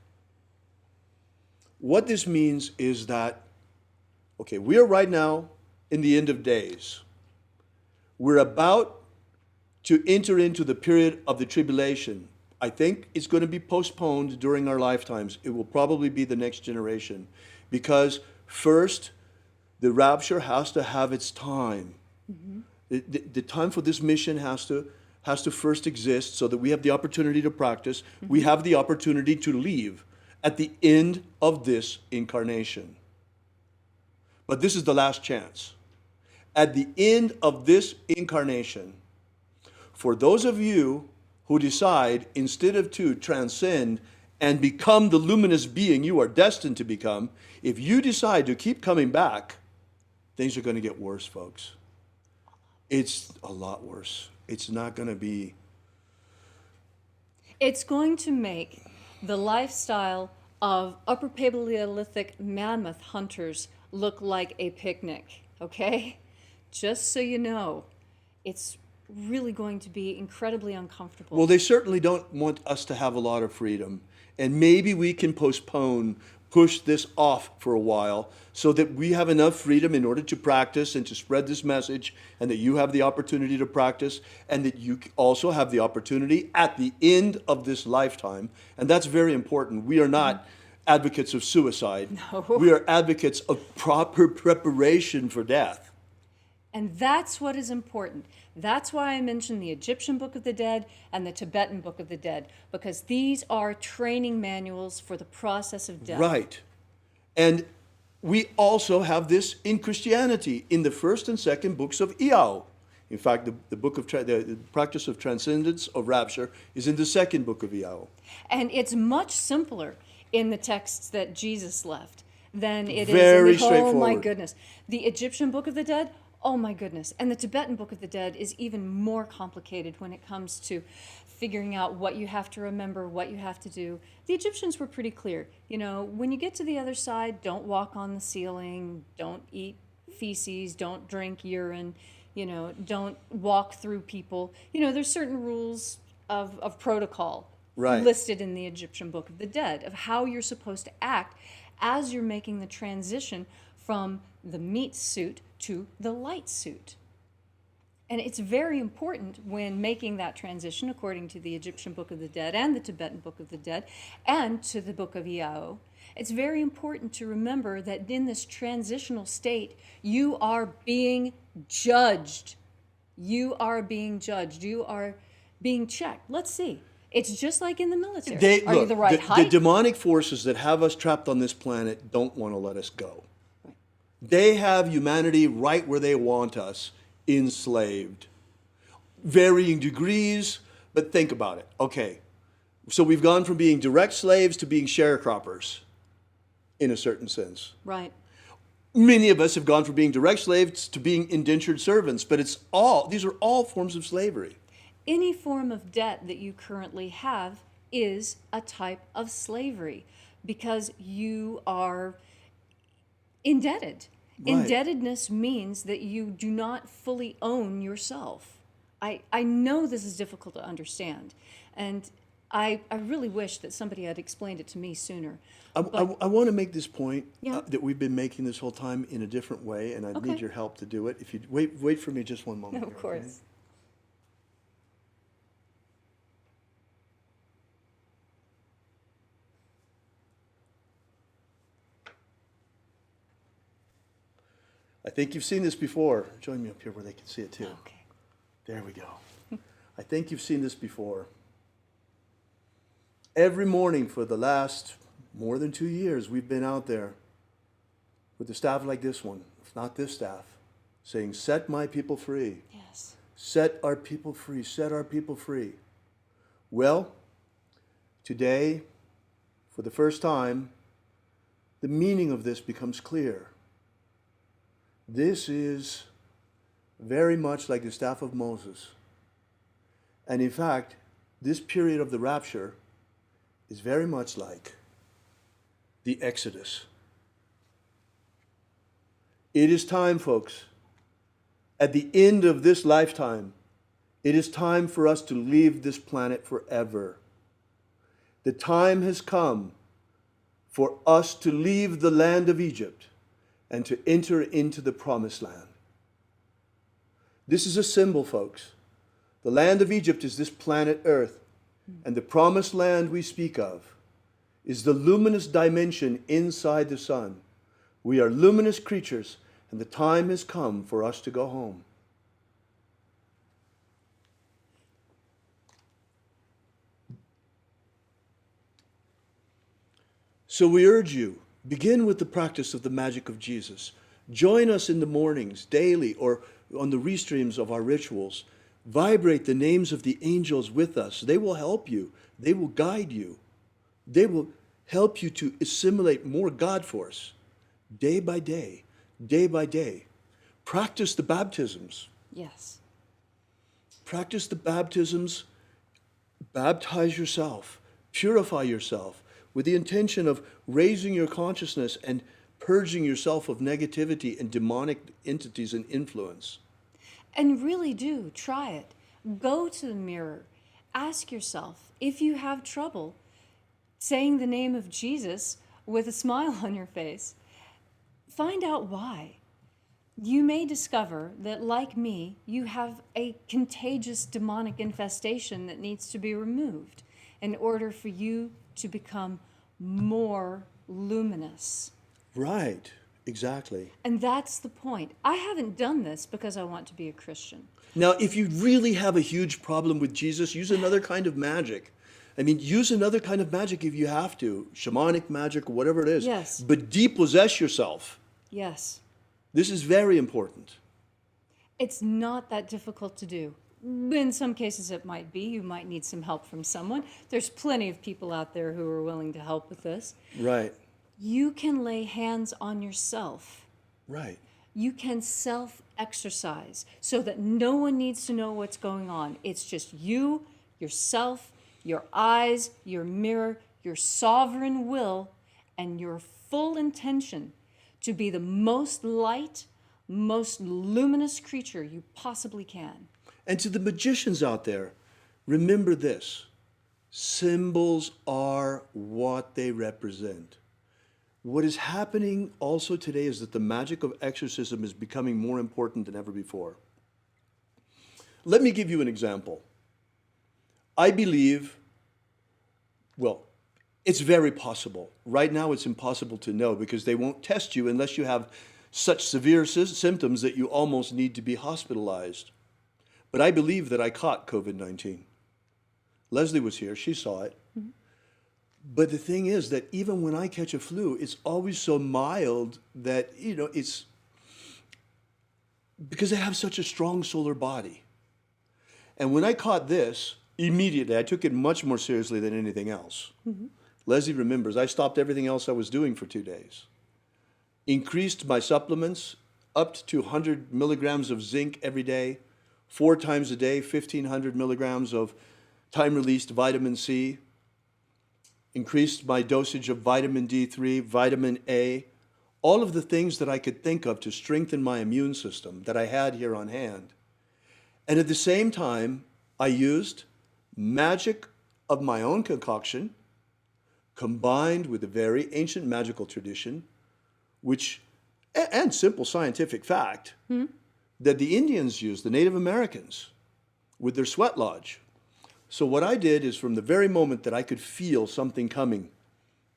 What this means is that, okay, we are right now in the end of days. We're about to enter into the period of the tribulation. I think it's going to be postponed during our lifetimes. It will probably be the next generation. Because first, the rapture has to have its time. The time for this mission has to first exist so that we have the opportunity to practice. We have the opportunity to leave at the end of this incarnation. But this is the last chance. At the end of this incarnation, for those of you who decide, instead of to transcend and become the luminous being you are destined to become, if you decide to keep coming back, things are going to get worse, folks. It's a lot worse. It's not going to be... It's going to make the lifestyle of Upper Paleolithic mammoth hunters look like a picnic, okay? Just so you know, it's really going to be incredibly uncomfortable. Well, they certainly don't want us to have a lot of freedom. And maybe we can push this off for a while so that we have enough freedom in order to practice and to spread this message, and that you have the opportunity to practice, and that you also have the opportunity at the end of this lifetime. And that's very important. We are not advocates of suicide. No. We are advocates of proper preparation for death. And that's what is important. That's why I mentioned the Egyptian Book of the Dead and the Tibetan Book of the Dead, because these are training manuals for the process of death. Right. And we also have this in Christianity in the first and second books of Iao. In fact, the book of the practice of transcendence, of rapture, is in the second book of Iao. And it's much simpler in the texts that Jesus left than it Very is in the, oh my straightforward. goodness. The Egyptian Book of the Dead, oh my goodness. And the Tibetan Book of the Dead is even more complicated when it comes to figuring out what you have to remember, what you have to do. The Egyptians were pretty clear. You know, when you get to the other side, don't walk on the ceiling, don't eat feces, don't drink urine, you know, don't walk through people. You know, there's certain rules of protocol Right. listed in the Egyptian Book of the Dead of how you're supposed to act as you're making the transition from the meat suit to the light suit. And it's very important when making that transition, according to the Egyptian Book of the Dead and the Tibetan Book of the Dead and to the Book of Iao, it's very important to remember that in this transitional state, you are being judged. You are being judged. You are being checked. Let's see. It's just like in the military. Are you the right height? The demonic forces that have us trapped on this planet don't want to let us go. They have humanity right where they want us, enslaved. Varying degrees, but think about it. Okay, so we've gone from being direct slaves to being sharecroppers, in a certain sense. Right. Many of us have gone from being direct slaves to being indentured servants, but these are all forms of slavery. any form of debt that you currently have is a type of slavery because you are indebted. Right. Indebtedness means that you do not fully own yourself. I know this is difficult to understand, and I really wish that somebody had explained it to me sooner. I want to make this point Yeah. that we've been making this whole time in a different way, and I Okay. need your help to do it. If you wait for me just one moment. Of here, okay? course. I think you've seen this before. Join me up here where they can see it too. Okay. There we go. I think you've seen this before. Every morning for the last more than 2 years, we've been out there with a staff like this one, if not this staff, saying, set my people free. Yes. Set our people free. Set our people free. Well, today, for the first time, the meaning of this becomes clear. This is very much like the staff of Moses. And in fact, this period of the rapture is very much like the Exodus. It is time, folks. At the end of this lifetime, it is time for us to leave this planet forever. The time has come for us to leave the land of Egypt and to enter into the promised land. This is a symbol, folks. The land of Egypt is this planet Earth, and the promised land we speak of is the luminous dimension inside the sun. We are luminous creatures, and the time has come for us to go home. So we urge you, begin with the practice of the magic of Jesus. Join us in the mornings, daily, or on the restreams of our rituals. Vibrate the names of the angels with us. They will help you. They will guide you. They will help you to assimilate more God force day by day, day by day. Practice the baptisms. Yes. Practice the baptisms. Baptize yourself. Purify yourself with the intention of raising your consciousness and purging yourself of negativity and demonic entities and influence. And really do try it. Go to the mirror. Ask yourself if you have trouble saying the name of Jesus with a smile on your face. Find out why. You may discover that, like me, you have a contagious demonic infestation that needs to be removed in order for you to become more luminous. Right, exactly. And that's the point. I haven't done this because I want to be a Christian. Now, if you really have a huge problem with Jesus, use another kind of magic. I mean, use another kind of magic if you have to. Shamanic magic, whatever it is. Yes. But depossess yourself. Yes. This is very important. It's not that difficult to do. In some cases it might be. You might need some help from someone. There's plenty of people out there who are willing to help with this. Right, You can lay hands on yourself. right. You can self-exercise so that no one needs to know what's going on. It's just you, yourself, your eyes, your mirror, your sovereign will, and your full intention to be the most light, most luminous creature you possibly can. And to the magicians out there, remember this. Symbols are what they represent. What is happening also today is that the magic of exorcism is becoming more important than ever before. Let me give you an example. I believe, well, it's very possible. Right now it's impossible to know because they won't test you unless you have such severe symptoms that you almost need to be hospitalized. But I believe that I caught COVID-19. Leslie was here, she saw it. Mm-hmm. But the thing is that even when I catch a flu, it's always so mild that, it's because I have such a strong solar body. And when I caught this, immediately, I took it much more seriously than anything else. Mm-hmm. Leslie remembers, I stopped everything else I was doing for 2 days. Increased my supplements, upped to 100 milligrams of zinc every day, 4 times a day, 1,500 milligrams of time-released vitamin C, increased my dosage of vitamin D3, vitamin A, all of the things that I could think of to strengthen my immune system that I had here on hand. And at the same time, I used magic of my own concoction, combined with a very ancient magical tradition, which, and simple scientific fact, that the Indians used, the Native Americans, with their sweat lodge. So what I did is from the very moment that I could feel something coming,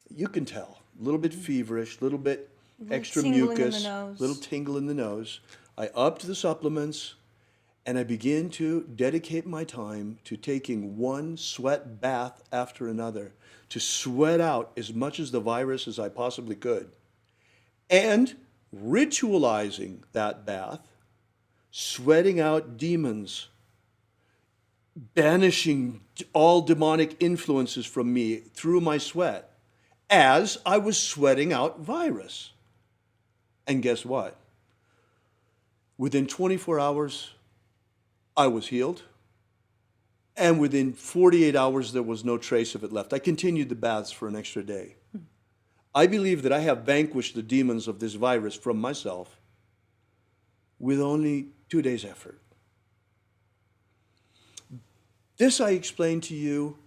you can tell, a little bit feverish, a little bit extra mucus, little tingle in the nose. I upped the supplements, and I began to dedicate my time to taking one sweat bath after another, to sweat out as much as the virus as I possibly could, and ritualizing that bath, sweating out demons, banishing all demonic influences from me through my sweat as I was sweating out virus. And guess what? Within 24 hours, I was healed. And within 48 hours, there was no trace of it left. I continued the baths for an extra day. I believe that I have vanquished the demons of this virus from myself with only 2 days' effort. This I explained to you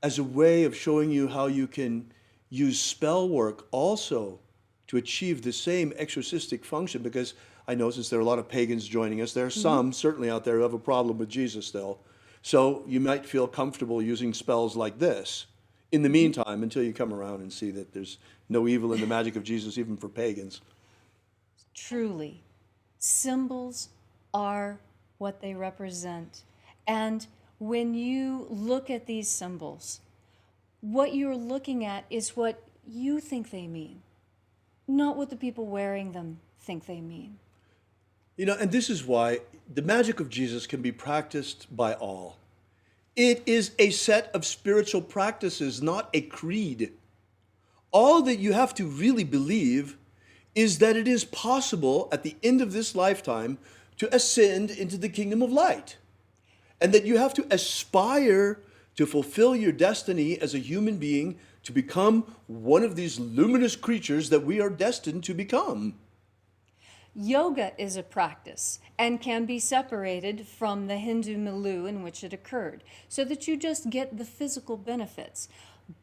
as a way of showing you how you can use spell work also to achieve the same exorcistic function, because I know since there are a lot of pagans joining us, there are some certainly out there who have a problem with Jesus still. So you might feel comfortable using spells like this in the meantime until you come around and see that there's no evil in the magic of Jesus, even for pagans. Truly, symbols are what they represent. And when you look at these symbols, what you're looking at is what you think they mean, not what the people wearing them think they mean. You know, and this is why the magic of Jesus can be practiced by all. It is a set of spiritual practices, not a creed. All that you have to really believe is that it is possible at the end of this lifetime to ascend into the kingdom of light. And that you have to aspire to fulfill your destiny as a human being to become one of these luminous creatures that we are destined to become. Yoga is a practice and can be separated from the Hindu milieu in which it occurred, so that you just get the physical benefits.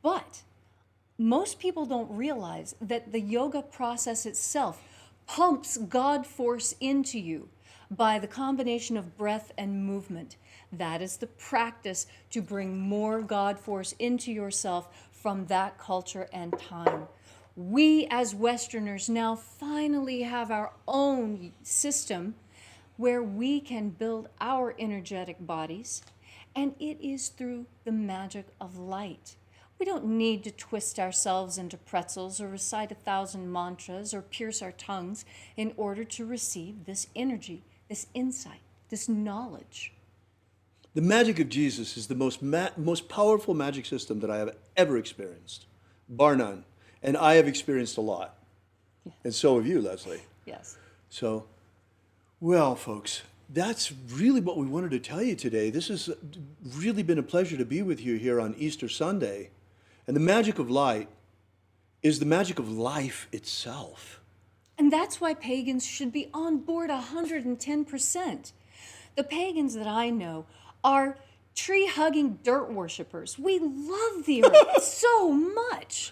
But most people don't realize that the yoga process itself pumps God force into you by the combination of breath and movement. That is the practice to bring more God force into yourself from that culture and time. We as Westerners now finally have our own system where we can build our energetic bodies, and it is through the magic of light. We don't need to twist ourselves into pretzels or recite 1,000 mantras or pierce our tongues in order to receive this energy, this insight, this knowledge. The magic of Jesus is the most powerful magic system that I have ever experienced, bar none. And I have experienced a lot. Yeah. And so have you, Leslie. Yes. So, well, folks, that's really what we wanted to tell you today. This has really been a pleasure to be with you here on Easter Sunday. And the magic of light is the magic of life itself. And that's why pagans should be on board 110%. The pagans that I know are tree-hugging dirt worshippers. We love the earth so much.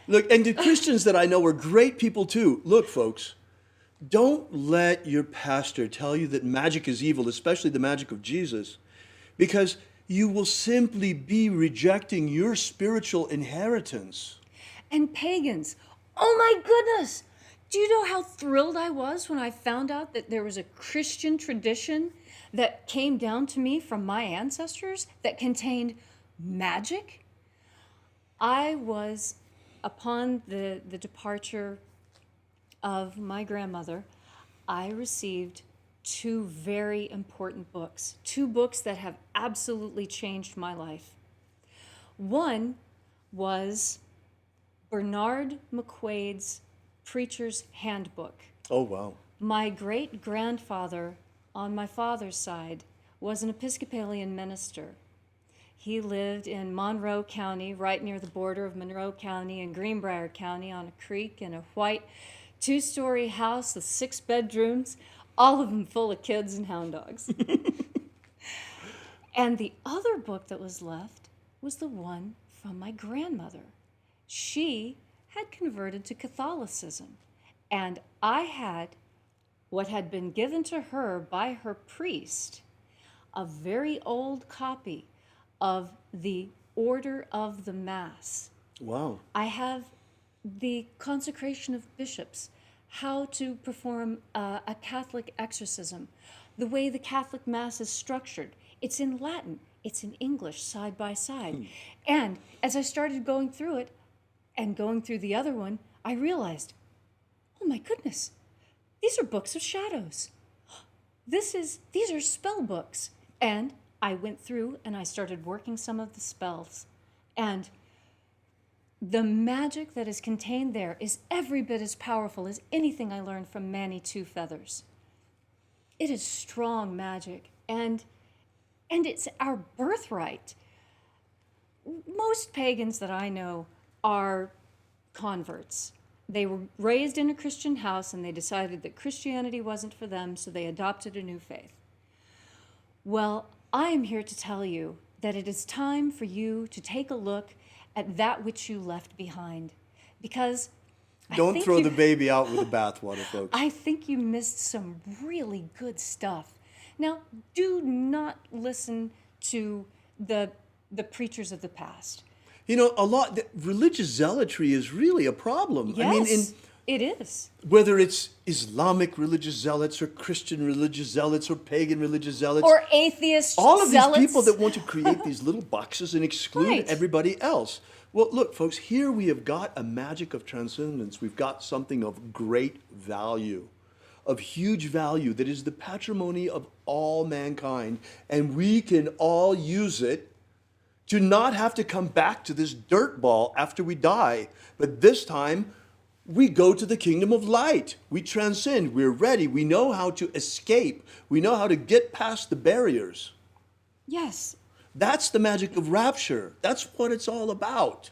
Look, and the Christians that I know are great people too. Look, folks, don't let your pastor tell you that magic is evil, especially the magic of Jesus, because you will simply be rejecting your spiritual inheritance. And pagans, oh my goodness! Do you know how thrilled I was when I found out that there was a Christian tradition that came down to me from my ancestors that contained magic? I was, upon the departure of my grandmother, I received 2 very important books, 2 books that have absolutely changed my life. One was Bernard McQuade's Preacher's Handbook. Oh, wow. My great-grandfather on my father's side was an Episcopalian minister. He lived in Monroe County, right near the border of Monroe County and Greenbrier County, on a creek, in a white 2-story house with 6 bedrooms, all of them full of kids and hound dogs. And the other book that was left was the one from my grandmother. She had converted to Catholicism, and I had what had been given to her by her priest, a very old copy of the Order of the Mass. Wow. I have the consecration of bishops, how to perform a Catholic exorcism, the way the Catholic Mass is structured. It's in Latin, it's in English, side by side. And as I started going through it and going through the other one, I realized, oh my goodness, these are books of shadows. These are spell books. And I went through and I started working some of the spells. And the magic that is contained there is every bit as powerful as anything I learned from Manny Two Feathers. It is strong magic, and it's our birthright. Most pagans that I know are converts. They were raised in a Christian house and they decided that Christianity wasn't for them, so they adopted a new faith. Well, I am here to tell you that it is time for you to take a look at that which you left behind. Because Don't throw the baby out with the bathwater, folks. I think you missed some really good stuff. Now, do not listen to the preachers of the past. You know, religious zealotry is really a problem. Yes, I mean, it is. whether it's Islamic religious zealots or Christian religious zealots or pagan religious zealots. Or atheist all of zealots. these people that want to create these little boxes and exclude Right. everybody else. Well, look, folks, here we have got a magic of transcendence. We've got something of great value, of huge value, that is the patrimony of all mankind, and we can all use it to not have to come back to this dirt ball after we die. But this time, we go to the kingdom of light. We transcend. We're ready. We know how to escape. We know how to get past the barriers. Yes. That's the magic of rapture. That's what it's all about.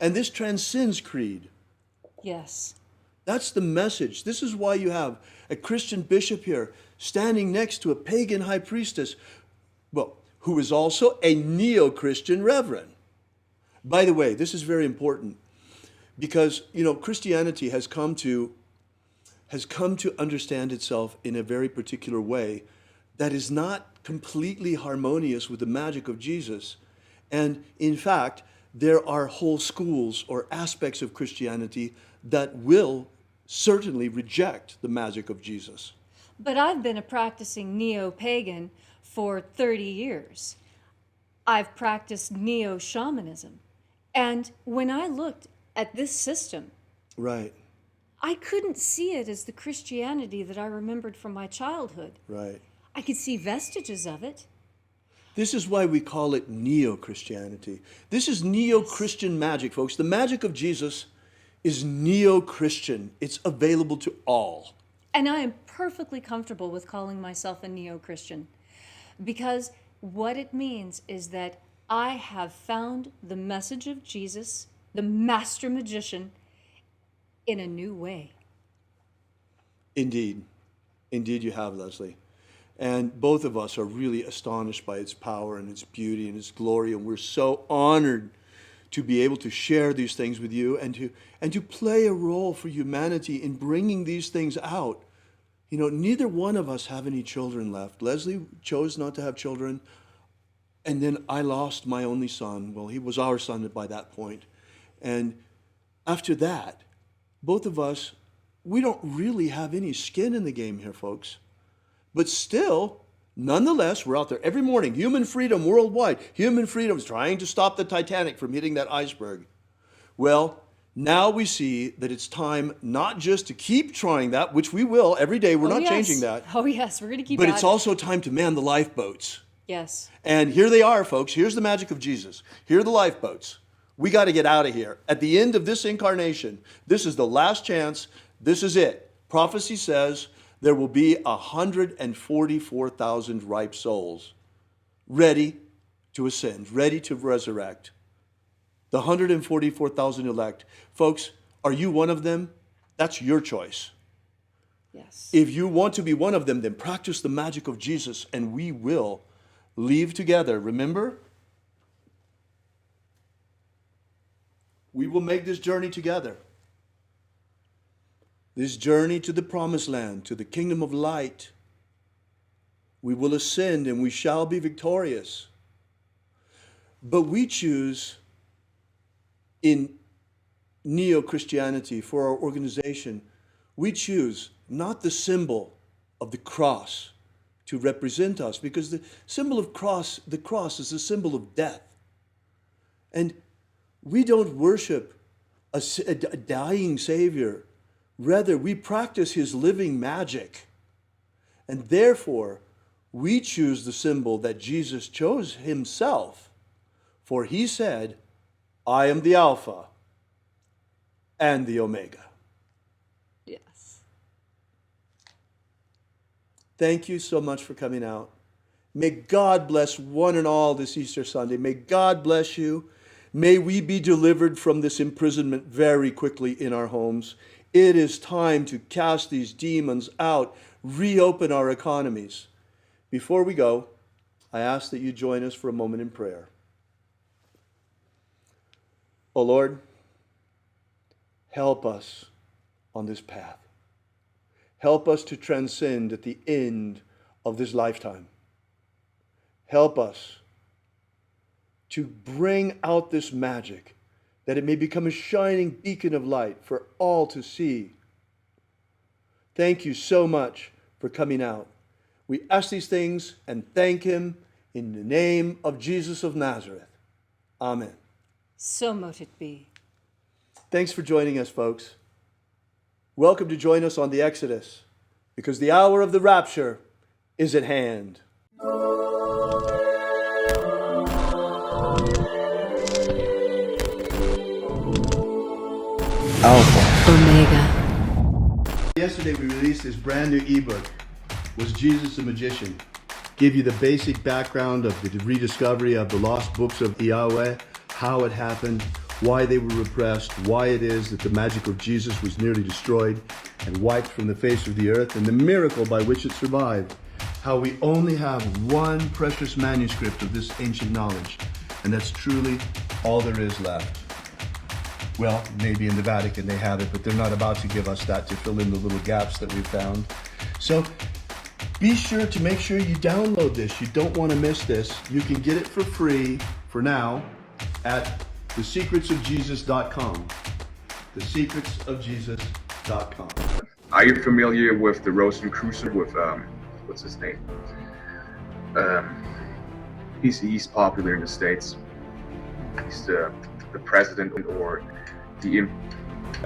And this transcends creed. Yes. That's the message. This is why you have a Christian bishop here standing next to a pagan high priestess, well, who is also a neo-Christian reverend. By the way, this is very important because, you know, Christianity has come to understand itself in a very particular way that is not completely harmonious with the magic of Jesus. And in fact, there are whole schools or aspects of Christianity that will certainly reject the magic of Jesus. But I've been a practicing neo-pagan for 30 years. I've practiced neo-shamanism. And when I looked at this system, Right, I couldn't see it as the Christianity that I remembered from my childhood. right. I could see vestiges of it. This is why we call it neo-Christianity. This is neo-Christian magic, folks. The magic of Jesus is neo-Christian. It's available to all. And I am perfectly comfortable with calling myself a neo-Christian, because what it means is that I have found the message of Jesus, the master magician, in a new way. Indeed. Indeed you have, Leslie. And both of us are really astonished by its power and its beauty and its glory, and we're so honored to be able to share these things with you and to play a role for humanity in bringing these things out. You know, neither one of us have any children left. Leslie chose not to have children, and then I lost my only son. Well, he was our son by that point. And after that, both of us, we don't really have any skin in the game here, folks. But still, nonetheless, we're out there every morning. Human freedom worldwide. Human freedom is trying to stop the Titanic from hitting that iceberg. Well, now we see that it's time not just to keep trying that, which we will every day. We're not changing that. Oh, yes, we're going to keep But at it's it. also time to man the lifeboats. Yes. And here they are, folks. Here's the magic of Jesus. Here are the lifeboats. We got to get out of here. At the end of this incarnation, this is the last chance. This is it. Prophecy says there will be 144,000 ripe souls ready to ascend, ready to resurrect. The 144,000 elect. Folks, are you one of them? That's your choice. Yes. If you want to be one of them, then practice the magic of Jesus and we will leave together. Remember? We will make this journey together. This journey to the promised land, to the kingdom of light. We will ascend and we shall be victorious. But we choose in Neo-Christianity for our organization, we choose not the symbol of the cross to represent us, because the symbol of the cross is a symbol of death. And we don't worship a dying Savior. Rather, we practice his living magic. And therefore, we choose the symbol that Jesus chose himself. For he said, I am the Alpha and the Omega. Yes. Thank you so much for coming out. May God bless one and all this Easter Sunday. May God bless you. May we be delivered from this imprisonment very quickly in our homes. It is time to cast these demons out, reopen our economies. Before we go, I ask that you join us for a moment in prayer. Oh Lord, help us on this path. Help us to transcend at the end of this lifetime. Help us to bring out this magic, that it may become a shining beacon of light for all to see. Thank you so much for coming out. We ask these things and thank him in the name of Jesus of Nazareth. Amen. So mote it be. Thanks for joining us, folks. Welcome to join us on the Exodus, because the hour of the rapture is at hand. Alpha Omega. Yesterday we released this brand new ebook, Was Jesus a Magician? Give you the basic background of the rediscovery of the lost books of Yahweh, how it happened, why they were repressed, why it is that the magic of Jesus was nearly destroyed and wiped from the face of the earth, and the miracle by which it survived. How we only have one precious manuscript of this ancient knowledge, and that's truly all there is left. Well, maybe in the Vatican they have it, but they're not about to give us that to fill in the little gaps that we've found. So be sure to make sure you download this. You don't want to miss this. You can get it for free for now at thesecretsofjesus.com. Thesecretsofjesus.com. Are you familiar with the Rosicrucian with what's his name? He's popular in the States. He's the president or the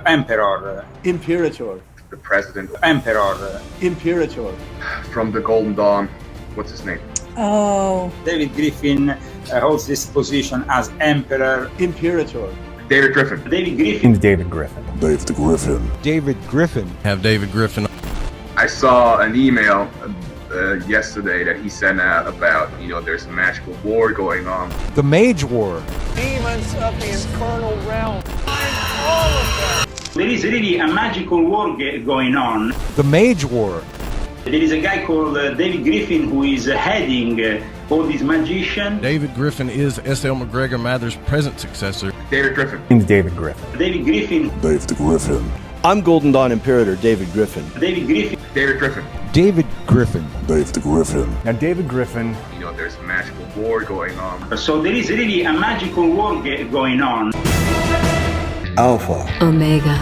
Emperor. Imperator. The president. Emperor. Imperator. From the Golden Dawn. What's his name? Oh. David Griffin holds this position as Emperor. Imperator. David Griffin. David Griffin. David Griffin. David Griffin. David Griffin. Have David Griffin. I saw an email yesterday that he sent out about, there's a magical war going on. The Mage War. Demons of the infernal realm. All of them. There is really a magical war going on. The Mage War. There is a guy called David Griffin who is heading all these magicians. David Griffin is S.L. McGregor Mather's present successor. David Griffin. David Griffin. David Griffin. David Griffin. I'm Golden Dawn Imperator David Griffin. David Griffin. David Griffin. David Griffin. David Griffin. Now David Griffin. There's a magical war going on. So there is really a magical war going on. Alpha Omega.